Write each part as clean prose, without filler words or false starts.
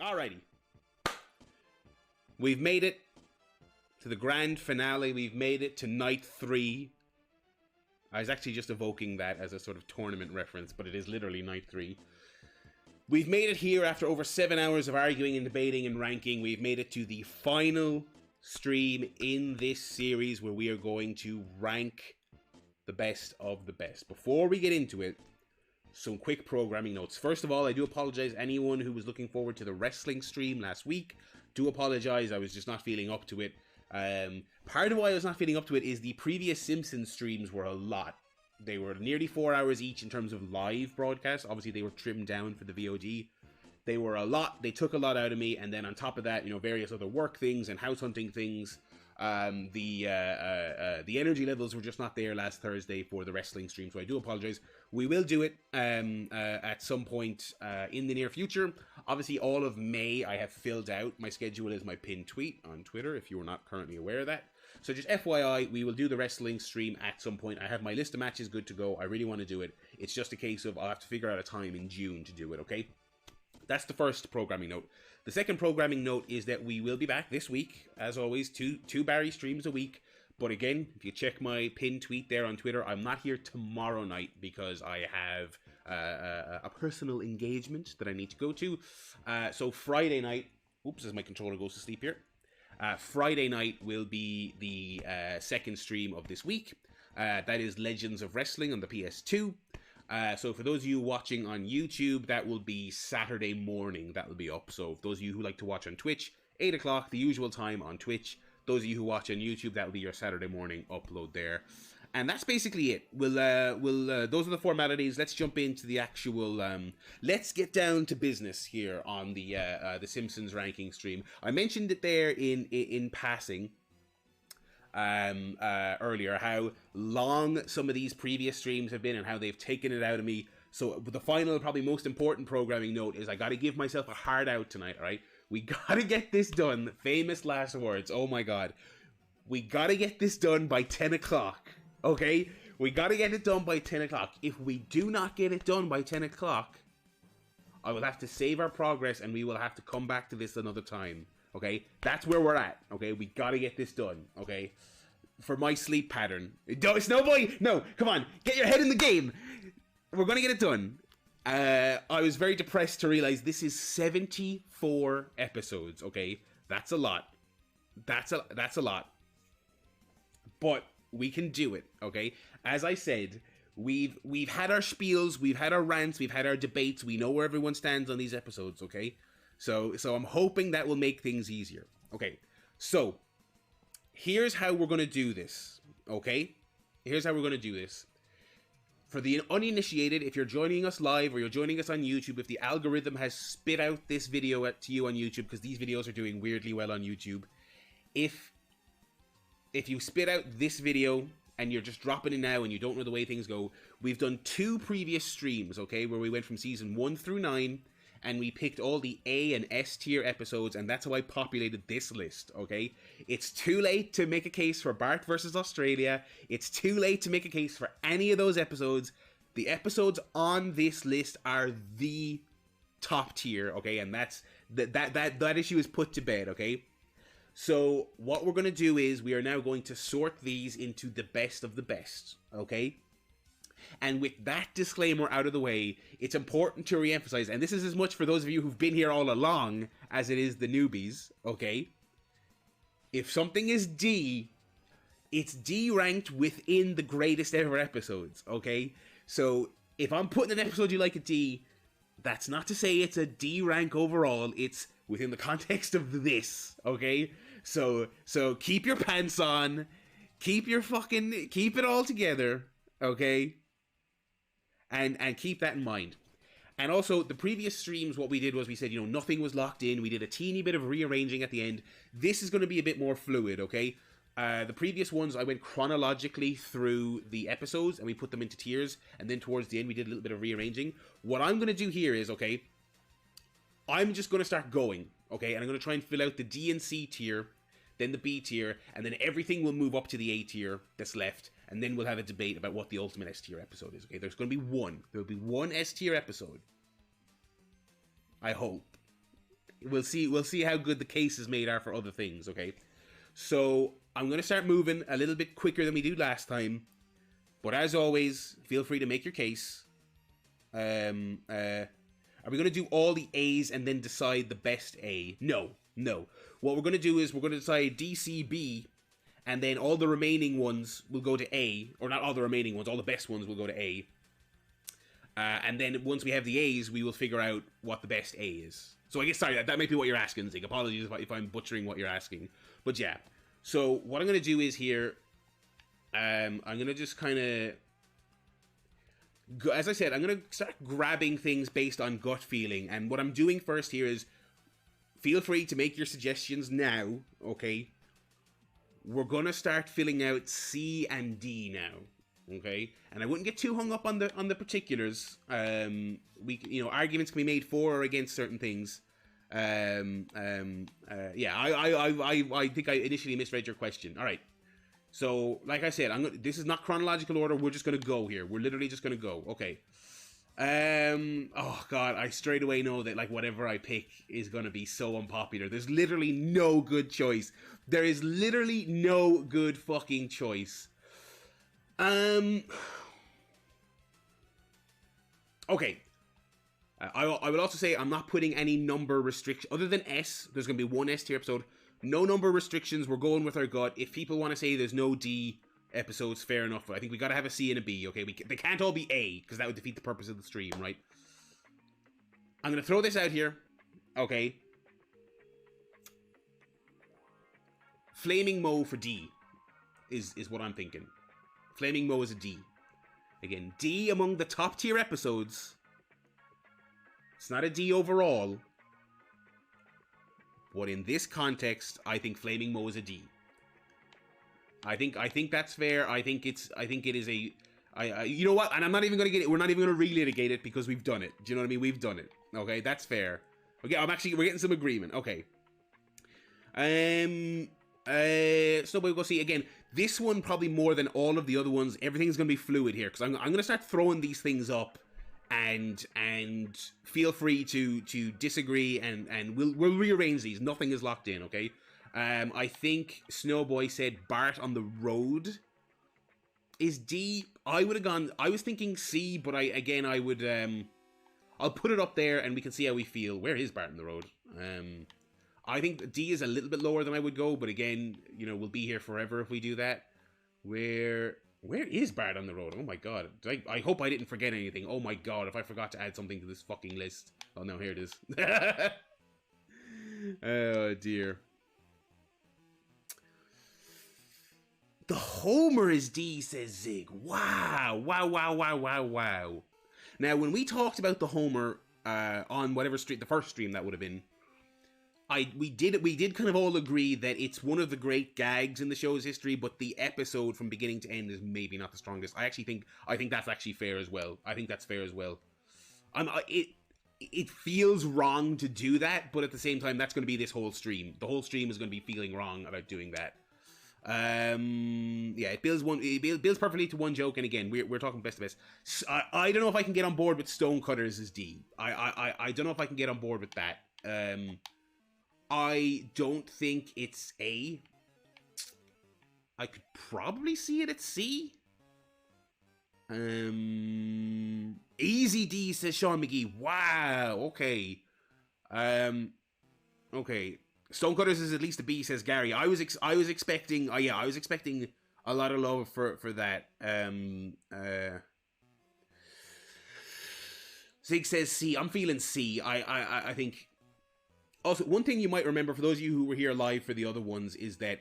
Alrighty. We've made it to the grand finale. We've made it to night 3. I was actually just evoking that as a sort of tournament reference, but it is literally night 3. We've made it here after over 7 hours of arguing and debating and ranking. We've made it to the final stream in this series where we are going to rank the best of the best. Before we get into it, some quick programming notes. First of all, I do apologize anyone who was looking forward to the wrestling stream last week. Do apologize, I was just not feeling up to it. Part of why I was not feeling up to it is the previous Simpsons streams were a lot. They were nearly 4 hours each in terms of live broadcasts. Obviously, they were trimmed down for the VOD. They were a lot. They took a lot out of me. And then on top of that, various other work things and house hunting things. The energy levels were just not there last Thursday for the wrestling stream, so I do apologize. We will do it at some point in the near future. Obviously, all of May I have filled out. My schedule is my pinned tweet on Twitter, if you are not currently aware of that. So just FYI, we will do the wrestling stream at some point. I have my list of matches good to go. I really want to do it. It's just a case of I'll have to figure out a time in June to do it, okay? That's the first programming note. The second programming note is that we will be back this week, as always, two Barry streams a week. But again, if you check my pinned tweet there on Twitter, I'm not here tomorrow night because I have a personal engagement that I need to go to. So Friday night, oops, as my controller goes to sleep here. Friday night will be the second stream of this week. That is Legends of Wrestling on the PS2. So for those of you watching on YouTube, that will be Saturday morning that will be up. So for those of you who like to watch on Twitch, 8 o'clock, the usual time on Twitch. Those of you who watch on YouTube, that will be your Saturday morning upload there. And that's basically it. Those are the formalities. Let's jump into the actual, let's get down to business here on the Simpsons ranking stream. I mentioned it there in passing. Earlier, how long some of these previous streams have been and how they've taken it out of me. So the final, probably most important programming note is I got to give myself a hard out tonight, all right? We got to get this done. Famous last words. Oh my God. We got to get this done by 10 o'clock, okay? We got to get it done by 10 o'clock. If we do not get it done by 10 o'clock, I will have to save our progress and we will have to come back to this another time. Okay, that's where we're at. Okay, we gotta get this done. Okay, for my sleep pattern. It's no boy. No, come on, get your head in the game. We're gonna get it done. I was very depressed to realize this is 74 episodes. Okay, that's a lot. That's a lot. But we can do it. Okay, as I said, we've had our spiels, we've had our rants, we've had our debates. We know where everyone stands on these episodes. Okay. So I'm hoping that will make things easier. Okay, so here's how we're going to do this, okay? Here's how we're going to do this. For the uninitiated, if you're joining us live or you're joining us on YouTube, if the algorithm has spit out this video to you on YouTube, because these videos are doing weirdly well on YouTube, if you spit out this video and you're just dropping it now and you don't know the way things go, we've done 2 previous streams, okay, where we went from season 1 through 9, and we picked all the A and S tier episodes, and that's how I populated this list, okay? It's too late to make a case for Bart versus Australia. It's too late to make a case for any of those episodes. The episodes on this list are the top tier, okay? And that's that issue is put to bed, okay? So what we're going to do is we are now going to sort these into the best of the best, okay? And with that disclaimer out of the way, it's important to re-emphasize, and this is as much for those of you who've been here all along as it is the newbies, okay? If something is D, it's D ranked within the greatest ever episodes, okay? So if I'm putting an episode you like a D, that's not to say it's a D rank overall, it's within the context of this, okay? So keep your pants on, keep it all together, okay? And keep that in mind. And also, the previous streams, what we did was we said, nothing was locked in. We did a teeny bit of rearranging at the end. This is going to be a bit more fluid, okay? The previous ones, I went chronologically through the episodes, and we put them into tiers. And then towards the end, we did a little bit of rearranging. What I'm going to do here is, okay, I'm just going to start going, okay? And I'm going to try and fill out the D and C tier, then the B tier, and then everything will move up to the A tier that's left. And then we'll have a debate about what the ultimate S tier episode is, okay? There's going to be one. There'll be one S tier episode. I hope. We'll see how good the cases made are for other things, okay? So I'm going to start moving a little bit quicker than we did last time. But as always, feel free to make your case. Are we going to do all the A's and then decide the best A? No. What we're going to do is we're going to decide DCB, and then all the remaining ones will go to A. Or not all the remaining ones, all the best ones will go to A. And then once we have the A's, we will figure out what the best A is. So I guess, sorry, that might be what you're asking, Zig. Apologies if I'm butchering what you're asking. But yeah. So what I'm going to do is here, I'm going to just kind of, as I said, I'm going to start grabbing things based on gut feeling. And what I'm doing first here is, feel free to make your suggestions now, okay? We're going to start filling out C and D now, okay? And I wouldn't get too hung up on the particulars. Arguments can be made for or against certain things. I think I initially misread your question. All right. So, like I said, this is not chronological order. We're just gonna go here. We're literally just gonna go. Okay. Oh god, I straight away know that like whatever I pick is gonna be so unpopular. There's literally no good choice. There is literally no good fucking choice. Okay. I will also say I'm not putting any number restriction other than S. There's going to be one S tier episode. No number restrictions. We're going with our gut. If people want to say there's no D episodes, fair enough. I think we got to have a C and a B. Okay, they can't all be A because that would defeat the purpose of the stream, right? I'm going to throw this out here. Okay. Flaming Mo for D is what I'm thinking. Flaming Mo is a D. Again, D among the top tier episodes. It's not a D overall. But in this context, I think Flaming Mo is a D. I think that's fair. I think it is a you know what? And I'm not even gonna get it. We're not even gonna relitigate it because we've done it. Do you know what I mean? We've done it. Okay, that's fair. Okay, we're getting some agreement. Okay. Snowboy, we'll see again. This one probably more than all of the other ones. Everything's gonna be fluid here because I'm gonna start throwing these things up, and feel free to disagree, and we'll rearrange these. Nothing is locked in. Okay. I think Snowboy said Bart on the Road is D. I was thinking C, but I would I'll put it up there and we can see how we feel. Where is Bart on the Road? I think D is a little bit lower than I would go, but again, you know, we'll be here forever if we do that. Where is Bart on the Road? Oh my god. I hope I didn't forget anything. Oh my god, if I forgot to add something to this fucking list. Oh no, here it is. Oh dear. The Homer is D, says Zig. Wow. Now, when we talked about the Homer on whatever stream, the first stream that would have been, we did kind of all agree that it's one of the great gags in the show's history, but the episode from beginning to end is maybe not the strongest. I think that's actually fair as well. I think that's fair as well. It feels wrong to do that, but at the same time, that's going to be this whole stream. The whole stream is going to be feeling wrong about doing that. It builds perfectly to one joke, and again, we're talking best of best. I don't know if I can get on board with Stonecutters as D. I don't know if I can get on board with that. I don't think it's A. I could probably see it at C. Easy D, says Sean McGee. Wow. Okay. Okay. Stonecutters is at least a B, says Gary. I was expecting. I was expecting a lot of love for that. Zig says C. I'm feeling C. I think. Also, one thing you might remember for those of you who were here live for the other ones is that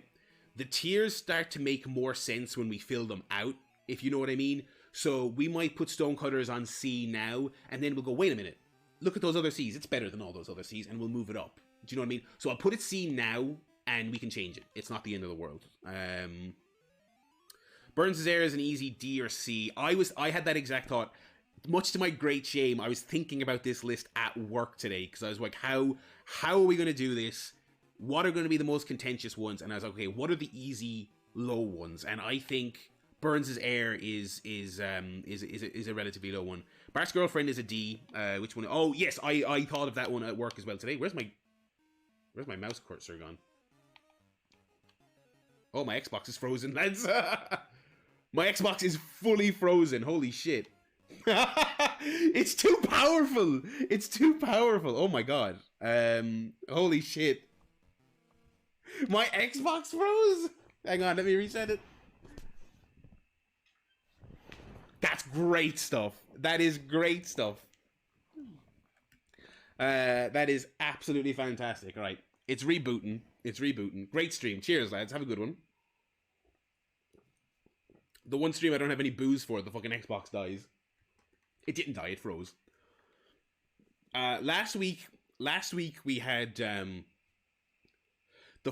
the tiers start to make more sense when we fill them out, if you know what I mean. So we might put Stonecutters on C now, and then we'll go, wait a minute, look at those other C's. It's better than all those other C's, and we'll move it up. Do you know what I mean? So I'll put it C now, and we can change it. It's not the end of the world. Burns' Air is an easy D or C. I had that exact thought. Much to my great shame, I was thinking about this list at work today, because I was like, how are we going to do this? What are going to be the most contentious ones? And I was like, okay, what are the easy, low ones? And I think Burns' Air is a relatively low one. Bart's Girlfriend is a D. Which one? Oh, yes, I thought of that one at work as well today. Where's my Where's my mouse cursor gone? Oh, my Xbox is frozen, lads. My Xbox is fully frozen. Holy shit. It's too powerful. It's too powerful. Oh my god. Holy shit. My Xbox froze. Hang on, let me reset it. That's great stuff. That is great stuff. That is absolutely fantastic. All right. It's rebooting. It's rebooting. Great stream. Cheers, lads. Have a good one. The one stream I don't have any booze for, the fucking Xbox dies. It didn't die, it froze. Last week we had the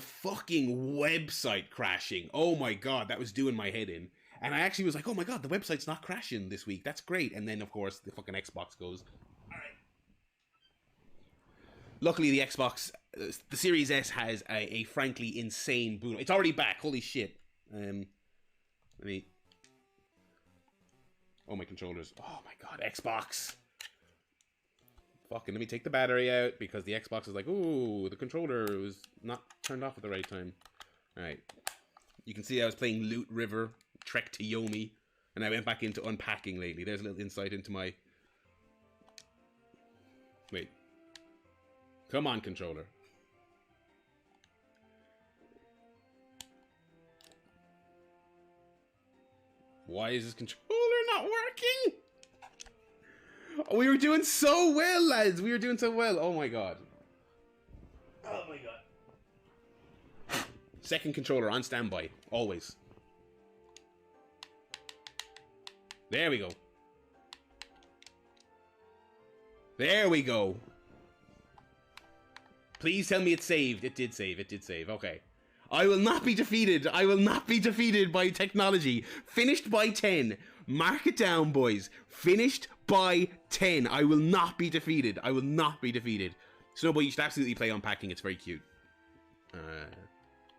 fucking website crashing. Oh my god, that was doing my head in. And I actually was like, oh my god, the website's not crashing this week. That's great. And then, of course, the fucking Xbox goes, alright. Luckily, the Xbox, the Series S has a frankly insane boot. It's already back. Holy shit. Let me... Oh, my controllers. Oh my god, Xbox. Fucking let me take the battery out because the Xbox is like, ooh, the controller was not turned off at the right time. Alright. You can see I was playing Loot River, Trek to Yomi, and I went back into unpacking lately. There's a little insight into my... Wait. Come on, controller. Why is this controller not working? We were doing so well, lads. We were doing so well. Oh my god. Oh my god. Second controller on standby. Always. There we go. There we go. Please tell me it saved. It did save. It did save. Okay. I will not be defeated. I will not be defeated by technology. Finished by 10. Mark it down, boys. Finished by 10. I will not be defeated. I will not be defeated. Snowboy, you should absolutely play Unpacking. It's very cute.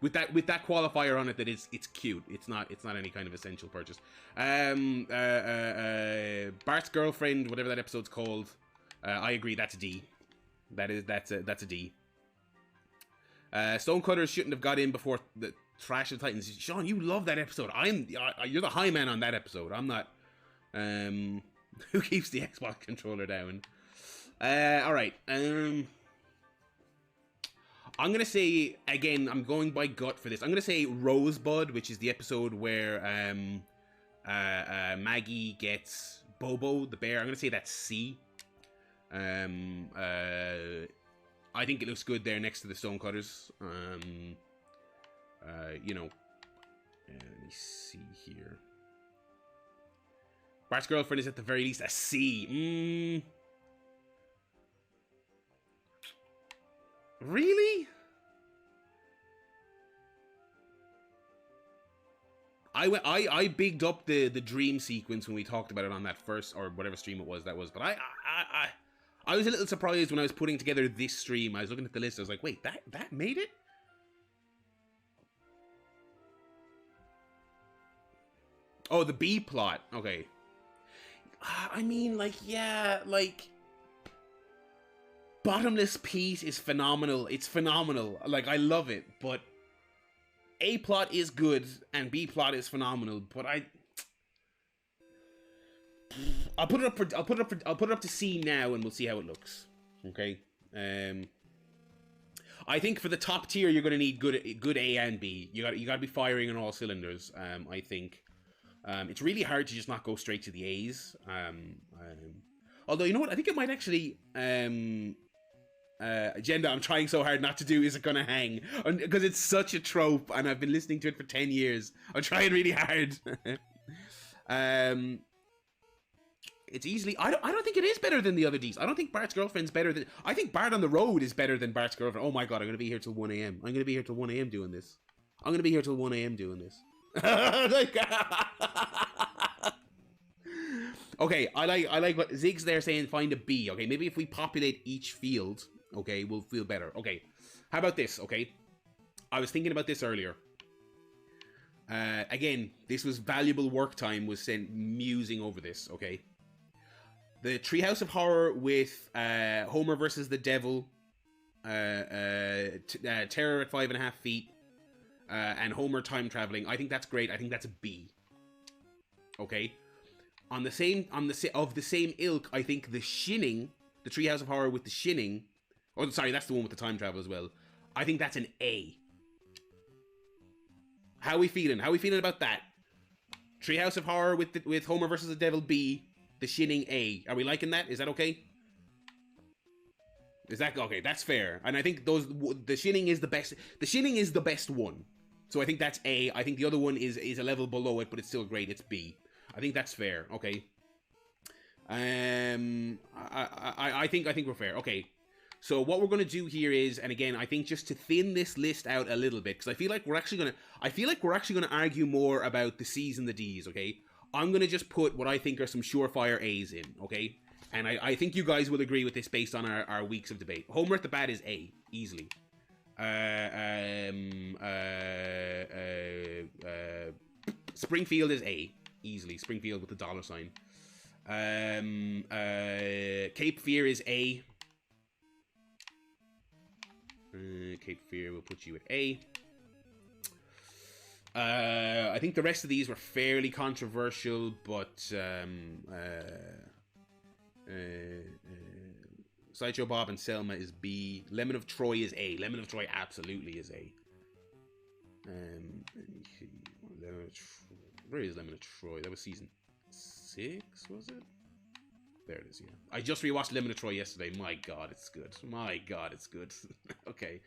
With that qualifier on it that it's cute. It's not any kind of essential purchase. Bart's Girlfriend, whatever that episode's called. I agree. That's a D. That's a D. Stonecutters shouldn't have got in before the Thrash of the Titans. Sean, you love that episode. You're the high man on that episode. I'm not. Who keeps the Xbox controller down? All right. I'm gonna say again. I'm going by gut for this. I'm gonna say Rosebud, which is the episode where Maggie gets Bobo the bear. I'm gonna say that's C. I think it looks good there next to the Stonecutters. You know, let me see here. Bart's Girlfriend is at the very least a C. Really? I bigged up the dream sequence when we talked about it on that first or whatever stream it was that was, but I was a little surprised when I was putting together this stream. I was looking at the list. I was like, wait, that made it? Oh, the B plot. Okay. I mean, like, yeah, like... Bottomless Peace is phenomenal. It's phenomenal. Like, I love it. But A plot is good, and B plot is phenomenal. But I'll put it up to C now, and we'll see how it looks. Okay. I think for the top tier, you're going to need good A and B. You got to be firing on all cylinders. I think it's really hard to just not go straight to the A's. Although, you know what? I think it might actually. Agenda I'm trying so hard not to do Is It Gonna Hang, because it's such a trope, and I've been listening to it for 10 years. I'm trying really hard. It's easily... I don't think it is better than the other Ds. I don't think Bart's Girlfriend's better than... I think Bart on the Road is better than Bart's Girlfriend. Oh my god, I'm going to be here till 1 a.m. I'm going to be here till 1 a.m. doing this. I'm going to be here till 1 a.m. doing this. Okay, I like what Zig's there saying, find a B. Okay, maybe if we populate each field, okay, we'll feel better. Okay, how about this, okay? I was thinking about this earlier. Again, this was valuable work time, was spent musing over this, okay? The Treehouse of Horror with Homer versus the Devil Terror at 5.5 feet, and Homer time traveling. I think that's great. I think that's a B. Okay. Of the same ilk, I think the Shinning, the Treehouse of Horror with the Shinning. Oh, sorry, that's the one with the time travel as well. I think that's an A. How are we feeling? How are we feeling about that? Treehouse of Horror with Homer versus the Devil, B. The Shinning, A. Are we liking that? Is that okay? Is that okay? That's fair. And I think the Shinning is the best. The Shinning is the best one. So I think that's A. I think the other one is a level below it, but it's still great. It's B. I think that's fair. Okay. I think we're fair. Okay. So what we're gonna do here is, and again, I think just to thin this list out a little bit, because I feel like we're actually gonna argue more about the C's and the D's. Okay. I'm gonna just put what I think are some surefire A's in. Okay. And I think you guys will agree with this based on our weeks of debate. Homer at the Bat is A, easily. Springfield is A, easily. Springfield with the $sign. Cape Fear is A. Cape Fear will put you at A. I think the rest of these were fairly controversial, but Sideshow Bob and Selma is B. Lemon of Troy is A. Lemon of Troy absolutely is A. Where is Lemon of Troy? That was season 6, was it? There it is, yeah. I just rewatched Lemon of Troy yesterday. My God, it's good. My God, it's good. Okay.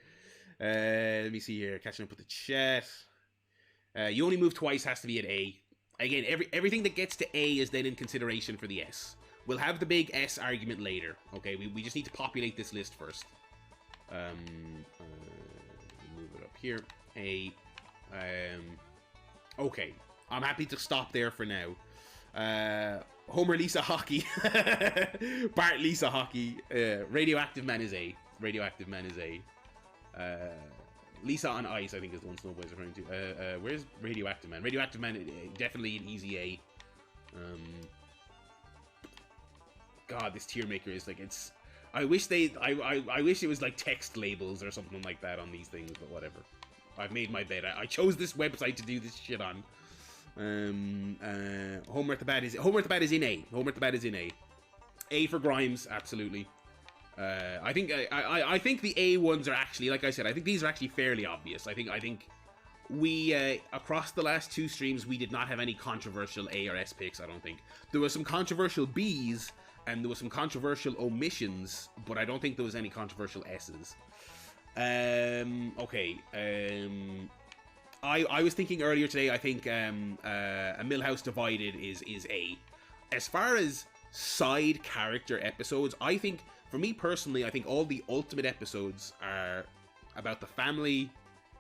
Let me see here. Catching up with the chat. You Only Move Twice has to be at A. Again, everything that gets to A is then in consideration for the S. We'll have the big S argument later. Okay, we just need to populate this list first. Move it up here. A. Okay, I'm happy to stop there for now. Homer Lisa Hockey. Bart Lisa Hockey. Radioactive Man is A. Radioactive Man is A. Lisa on Ice, I think, is the one Snowboy's referring to. Where's Radioactive Man? Radioactive Man, definitely an easy A. God, this tier maker is like, it's. I wish it was like text labels or something like that on these things, but whatever. I've made my bed. I chose this website to do this shit on. Homer at the Bat is in A. Homer at the Bat is in A. A for Grimes, absolutely. I think the A ones are actually, like I said, I think these are actually fairly obvious. I think we across the last 2 streams we did not have any controversial A or S picks. I don't think there was some controversial B's and there was some controversial omissions, but I don't think there was any controversial S's. Okay. I was thinking earlier today. I think A Millhouse Divided is A. As far as side character episodes, I think, for me personally, I think all the Ultimate episodes are about the family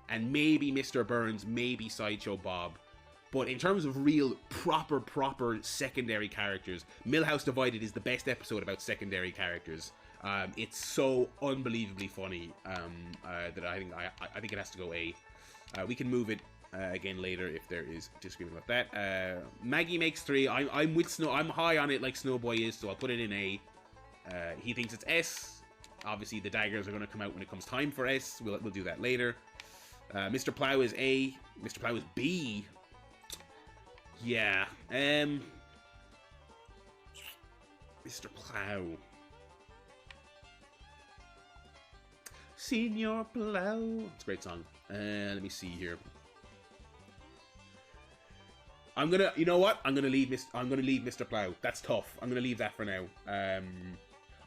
and maybe Mr. Burns, maybe Sideshow Bob. But in terms of real proper secondary characters, Millhouse Divided is the best episode about secondary characters. It's so unbelievably funny that I think it has to go A. We can move it again later if there is disagreement about that. Maggie makes 3. I'm with Snow. I'm high on it like Snowboy is, so I'll put it in A. He thinks it's S. Obviously, the daggers are going to come out when it comes time for S. We'll do that later. Mr. Plow is A. Mr. Plow is B. Yeah. Mr. Plow. Senior Plow. It's a great song. Let me see here. I'm gonna, you know what? I'm gonna leave Mr. Plow. That's tough. I'm gonna leave that for now.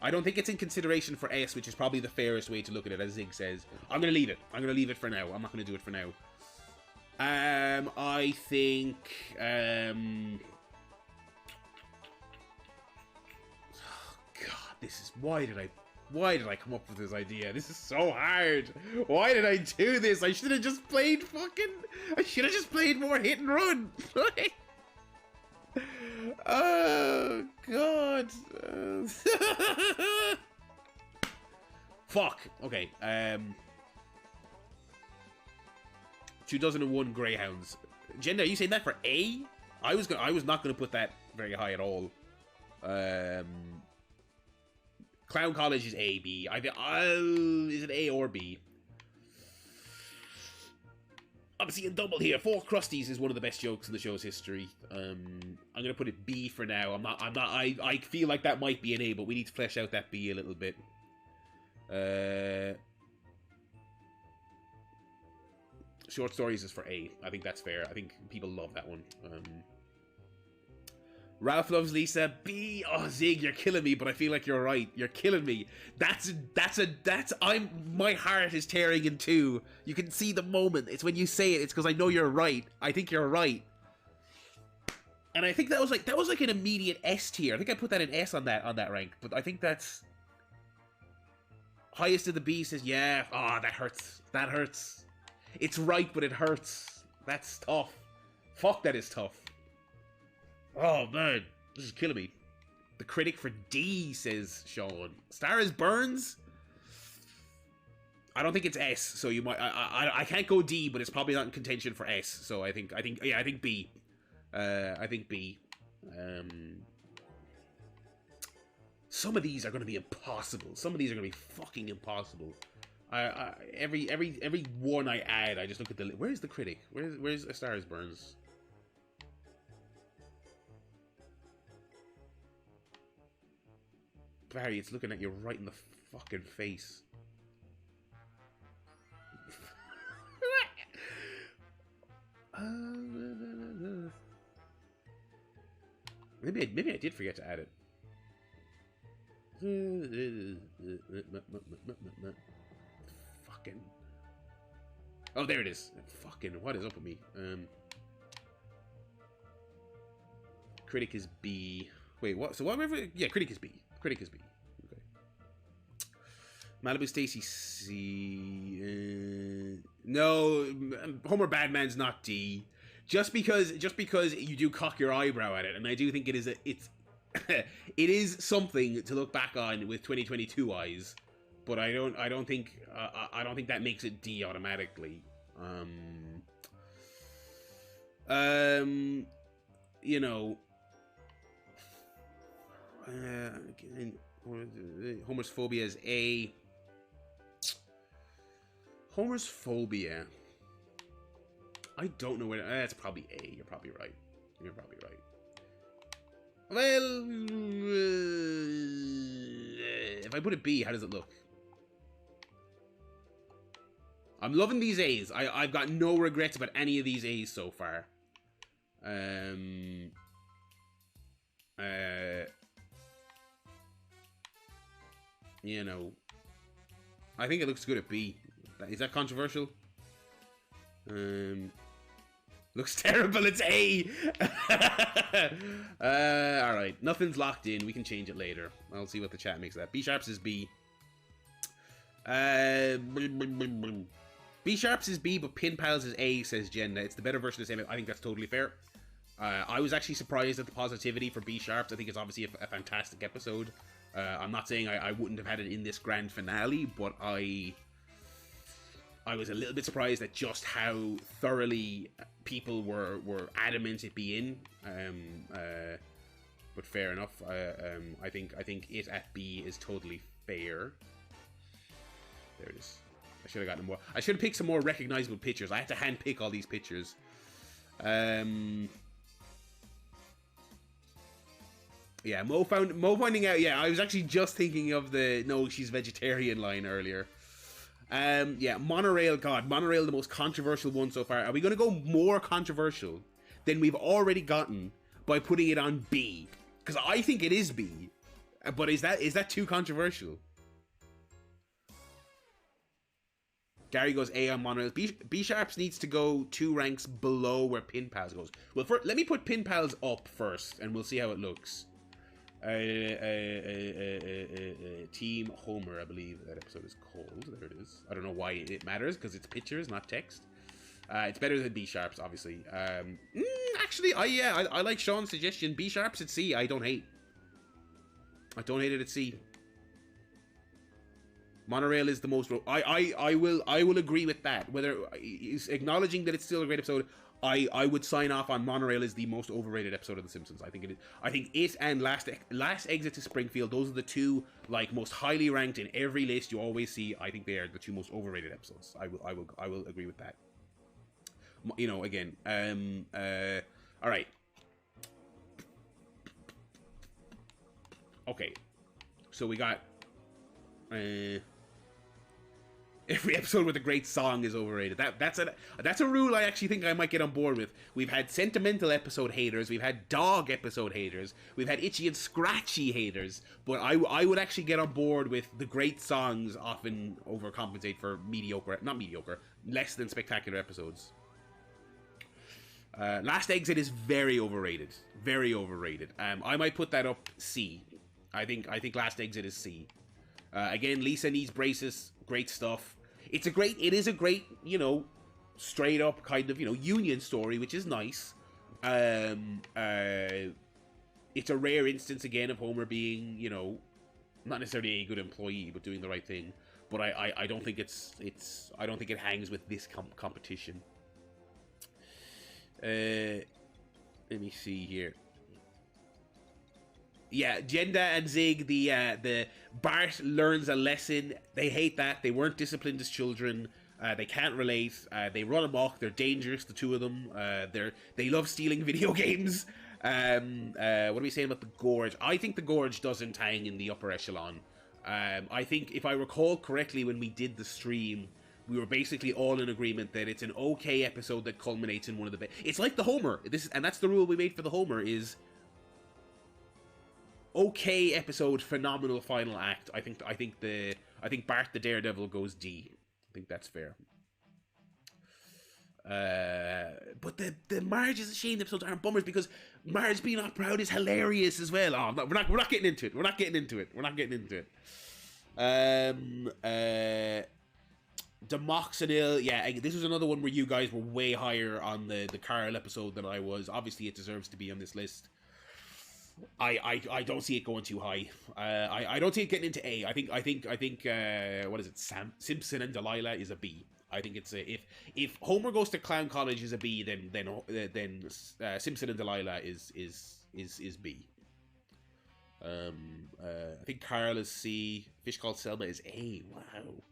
I don't think it's in consideration for S, which is probably the fairest way to look at it, as Zig says. I'm gonna leave it. I'm gonna leave it for now. I'm not gonna do it for now. I think, oh God, this is, why did I come up with this idea? This is so hard. Why did I do this? I should have just played more Hit and Run. Oh, God. Fuck. Okay. 2001 Greyhounds. Jenda, are you saying that for A? I was not gonna put that very high at all. Clown College is A, B. Is it A or B? I'm seeing double here. Four Krusties is one of the best jokes in the show's history. I'm gonna put it B for now. I feel like that might be an A, but we need to flesh out that B a little bit. Short stories is for A. I think that's fair. I think people love that one. Ralph loves Lisa. B. Oh, Zig, you're killing me, but I feel like you're right. You're killing me. My heart is tearing in two. You can see the moment. It's when you say it. It's because I know you're right. I think you're right. And I think that was like an immediate S tier. I think I put that in S on that rank, but I think that's highest of the B says, yeah. Oh, that hurts. That hurts. It's right, but it hurts. That's tough. Fuck, that is tough. Oh, man. This is killing me. The critic for D, says Sean. Star is Burns? I don't think it's S, so you might... I can't go D, but it's probably not in contention for S, so I think B. I think B. Some of these are going to be impossible. Some of these are going to be fucking impossible. Every one I add, I just look at the... Where's the critic? Where's A Star is Burns? Barry, it's looking at you right in the fucking face. Maybe I did forget to add it. Fucking. Oh, there it is. Fucking. What is up with me? Critic is B. Wait, what? So whatever. Yeah, critic is B. Critic is B. Okay. Malibu Stacy C. No, Homer Badman's not D. Just because you do cock your eyebrow at it, and I do think it is it is something to look back on with 2022 eyes. But I don't think that makes it D automatically. You know. Homer's Phobia is A. Homer's Phobia. I don't know where. That's probably A. You're probably right. You're probably right. Well, if I put it B, how does it look? I'm loving these A's. I've got no regrets about any of these A's so far. You know, I think it looks good at B. Is that controversial? Looks terrible. It's A. All right, nothing's locked in. We can change it later. I'll see what the chat makes of that. B Sharps is B. B Sharps is B, but Pin Pals is A, says Jen. It's the better version of the same. I think that's totally fair. I was actually surprised at the positivity for B Sharps. I think it's obviously a fantastic episode. I'm not saying I wouldn't have had it in this grand finale, but I was a little bit surprised at just how thoroughly people were adamant it be in. But fair enough. I think it at B is totally fair. There it is. I should have gotten more. I should have picked some more recognizable pictures. I had to hand pick all these pictures. Yeah, Mo finding out. Yeah, I was actually just thinking of the no, she's vegetarian line earlier. Yeah, Monorail. God, Monorail, the most controversial one so far. Are we going to go more controversial than we've already gotten by putting it on B? Because I think it is B. But is that too controversial? Gary goes A on Monorail. B Sharps needs to go 2 ranks below where Pin Pals goes. Well, let me put Pin Pals up first, and we'll see how it looks. Team Homer, I believe that episode is called. There it is. I don't know why it matters, because it's pictures, not text. It's better than B Sharps, obviously. Actually, I like Sean's suggestion. B Sharps at C, I don't hate. I don't hate it at C. Monorail is the most. I will agree with that. Whether is acknowledging that it's still a great episode, I would sign off on Monorail is the most overrated episode of The Simpsons. I think it is. I think it and Last Exit to Springfield. Those are the two like most highly ranked in every list you always see. I think they are the two most overrated episodes. I will agree with that. You know, again. All right. Okay. So we got. Every episode with a great song is overrated. That's a rule I actually think I might get on board with. We've had sentimental episode haters, we've had dog episode haters, we've had itchy and scratchy haters, but I would actually get on board with the great songs often overcompensate for less than spectacular episodes. Last Exit is very overrated. Very overrated. I might put that up C. I think Last Exit is C. Again, Lisa needs braces. Great stuff. It is a great, you know, straight up kind of, you know, union story, which is nice. It's a rare instance again of Homer being, you know, not necessarily a good employee, but doing the right thing. But I don't think I don't think it hangs with this competition. Let me see here. Yeah, Jenda and Zig, the Bart learns a lesson. They hate that. They weren't disciplined as children. They can't relate. They run amok. They're dangerous, the two of them. They love stealing video games. What are we saying about the Gorge? I think the Gorge doesn't hang in the upper echelon. I think, if I recall correctly, when we did the stream, we were basically all in agreement that it's an okay episode that culminates in one of the best. It's like the Homer. And that's the rule we made for the Homer is... okay episode, phenomenal final act. I think Bart the Daredevil goes D. I think that's fair. But the Marge is ashamed episodes aren't bummers because Marge being not proud is hilarious as well. Oh, no, we're not getting into it. We're not getting into it. Demoxenil, yeah, this was another one where you guys were way higher on the Carl episode than I was. Obviously, it deserves to be on this list. I don't see it going too high. I don't see it getting into A. I think what is it? Simpson and Delilah is a B. I think it's if Homer Goes to Clown College is a B, then Simpson and Delilah is B. I think Carl is C. Fish Called Selma is A. Wow.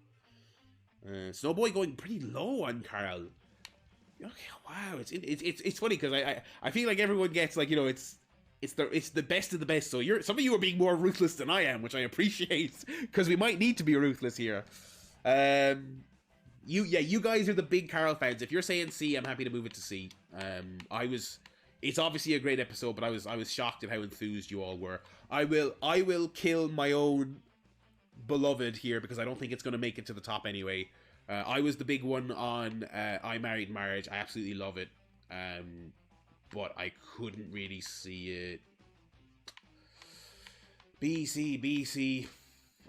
Snowboy going pretty low on Carl. Okay, wow. It's funny because I feel like everyone gets like, you know, it's the best of the best. So some of you are being more ruthless than I am, which I appreciate because we might need to be ruthless here. You guys are the big Carl fans. If you're saying C, I'm happy to move it to C. It's obviously a great episode, but I was shocked at how enthused you all were. I will kill my own beloved here because I don't think it's going to make it to the top anyway. I was the big one on I Married Marge. I absolutely love it. But I couldn't really see it. B, C.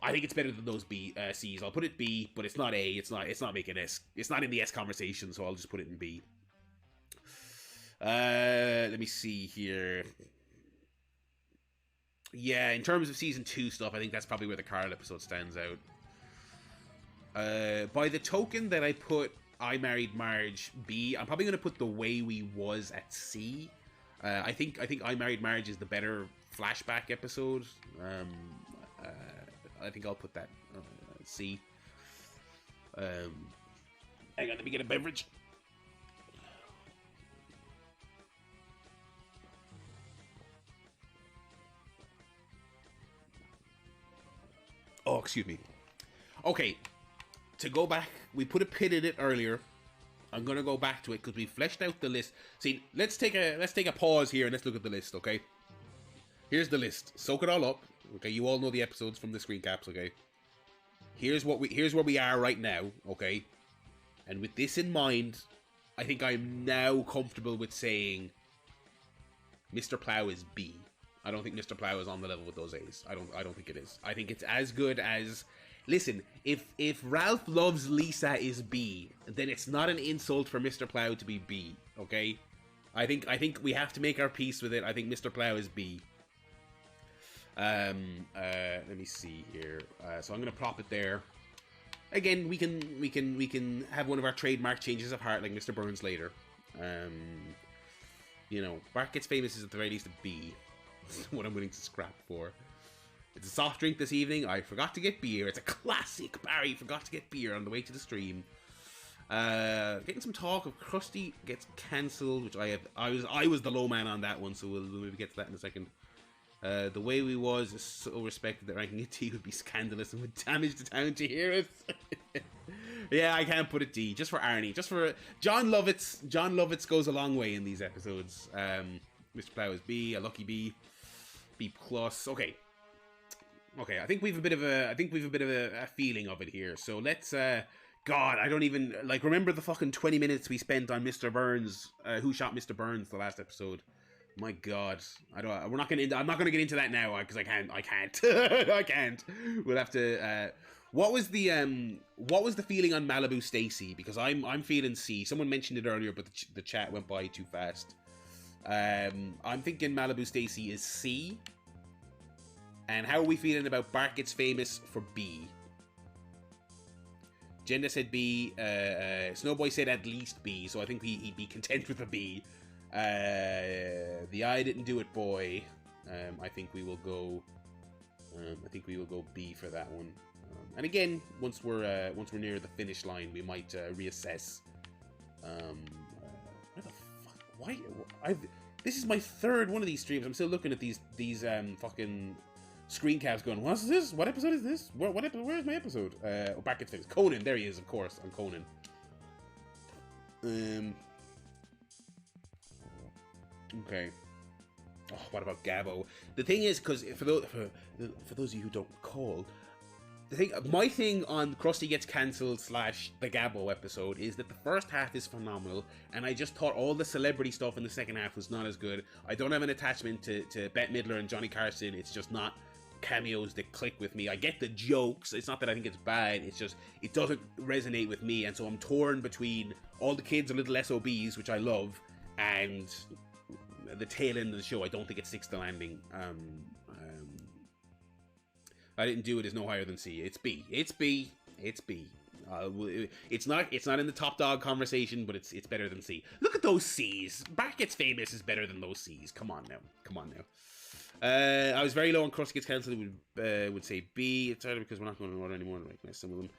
I think it's better than those C's. I'll put it B, but it's not A. It's not making S. It's not in the S conversation, so I'll just put it in B. Let me see here. Yeah, in terms of season 2 stuff, I think that's probably where the Carl episode stands out. By the token that I put I Married Marge B, I'm probably going to put The Way We Was at C. I think I Married Marge is the better flashback episode. I think I'll put that C. Hang on, let me get a beverage. Oh, excuse me. Okay, to go back, we put a pin in it earlier. I'm gonna go back to it because we fleshed out the list. See, let's take a pause here and let's look at the list. Okay, here's the list. Soak it all up. Okay, you all know the episodes from the screen caps. Okay, here's where we are right now. Okay, and with this in mind, I think I'm now comfortable with saying Mr. Plow is B. I don't think Mr. Plow is on the level with those A's. I don't think it is. I think it's as good as... Listen, if Ralph Loves Lisa is B, then it's not an insult for Mr. Plow to be B, okay? I think we have to make our peace with it. I think Mr. Plow is B. Let me see here. So I'm going to prop it there. Again, we can have one of our trademark changes of heart like Mr. Burns later. You know, Bart Gets Famous is at the very least a B. That's what I'm willing to scrap for. It's a soft drink this evening. I forgot to get beer. It's a classic. Barry forgot to get beer on the way to the stream. Getting some talk of Krusty gets cancelled, which I was the low man on that one, so we'll maybe get to that in a second. The way we was is so respected that ranking a D would be scandalous and would damage the town to hear it. Yeah, I can't put a D. Just for Arnie. Just for John Lovitz. John Lovitz goes a long way in these episodes. Mr. Plow is B, a lucky B. B plus. Okay. Okay, I think we've a bit of a feeling of it here. So let's God, I don't even like remember the fucking 20 minutes we spent on Mr. Burns, Who Shot Mr. Burns, the last episode. My God, I'm not gonna get into that now because I can't. I can't. We'll have to. What was the feeling on Malibu Stacy? Because I'm feeling C. Someone mentioned it earlier, but the chat went by too fast. I'm thinking Malibu Stacy is C. And how are we feeling about Bart Gets Famous for B? Jenda said B. Snowboy said at least B, so I think he'd be content with a B. The I didn't do it, boy. I think we will go. I think we will go B for that one. And again, once we're near the finish line, we might reassess. Where the fuck? Why? This is my third one of these streams. I'm still looking at these fucking screen caps, going, "What's this? What episode is this? Where's my episode?" Back at things. Conan. There he is, of course, on Conan. Okay. Oh, what about Gabbo? The thing is, because for those of you who don't recall, my thing on Krusty Gets Cancelled / the Gabbo episode is that the first half is phenomenal, and I just thought all the celebrity stuff in the second half was not as good. I don't have an attachment to Bette Midler and Johnny Carson. It's just not cameos that click with me. I get the jokes. It's not that I think it's bad. It's just it doesn't resonate with me, and so I'm torn between all the kids are little SOBs, which I love, and the tail end of the show. I don't think it sticks the landing. I didn't do it is no higher than C. It's B. It's B. It's B. It's not in the top dog conversation, but it's better than C. Look at those C's. Bart Gets Famous is better than those C's. Come on now. I was very low on Krusty Gets Cancelled. Would say B. It's either because we're not going to order anymore. Recognize some of them.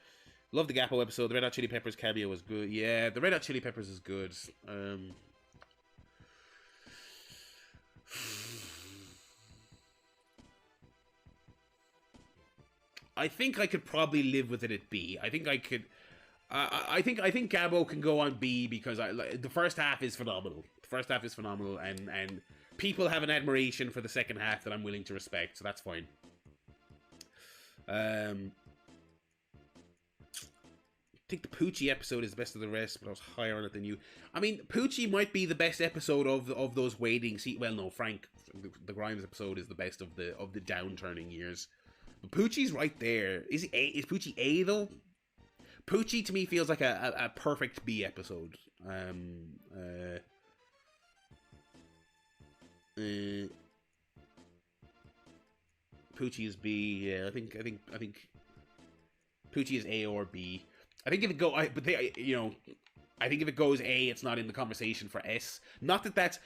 Love the Gappo episode. The Red Hot Chili Peppers cameo was good. Yeah, the Red Hot Chili Peppers is good. I think I could probably live with it at B. I think I could. I think Gabbo can go on B because the first half is phenomenal. And people have an admiration for the second half that I'm willing to respect, so that's fine. I think the Poochie episode is the best of the rest, but I was higher on it than you. I mean, Poochie might be the best episode of those waiting. Well, no, Frank, the Grimes episode is the best of the downturning years. But Poochie's right there. Is Poochie A though? Poochie to me feels like a perfect B episode. Poochie is B. Yeah, I think Poochie is A or B. I think if it if it goes A, it's not in the conversation for S. Not that that's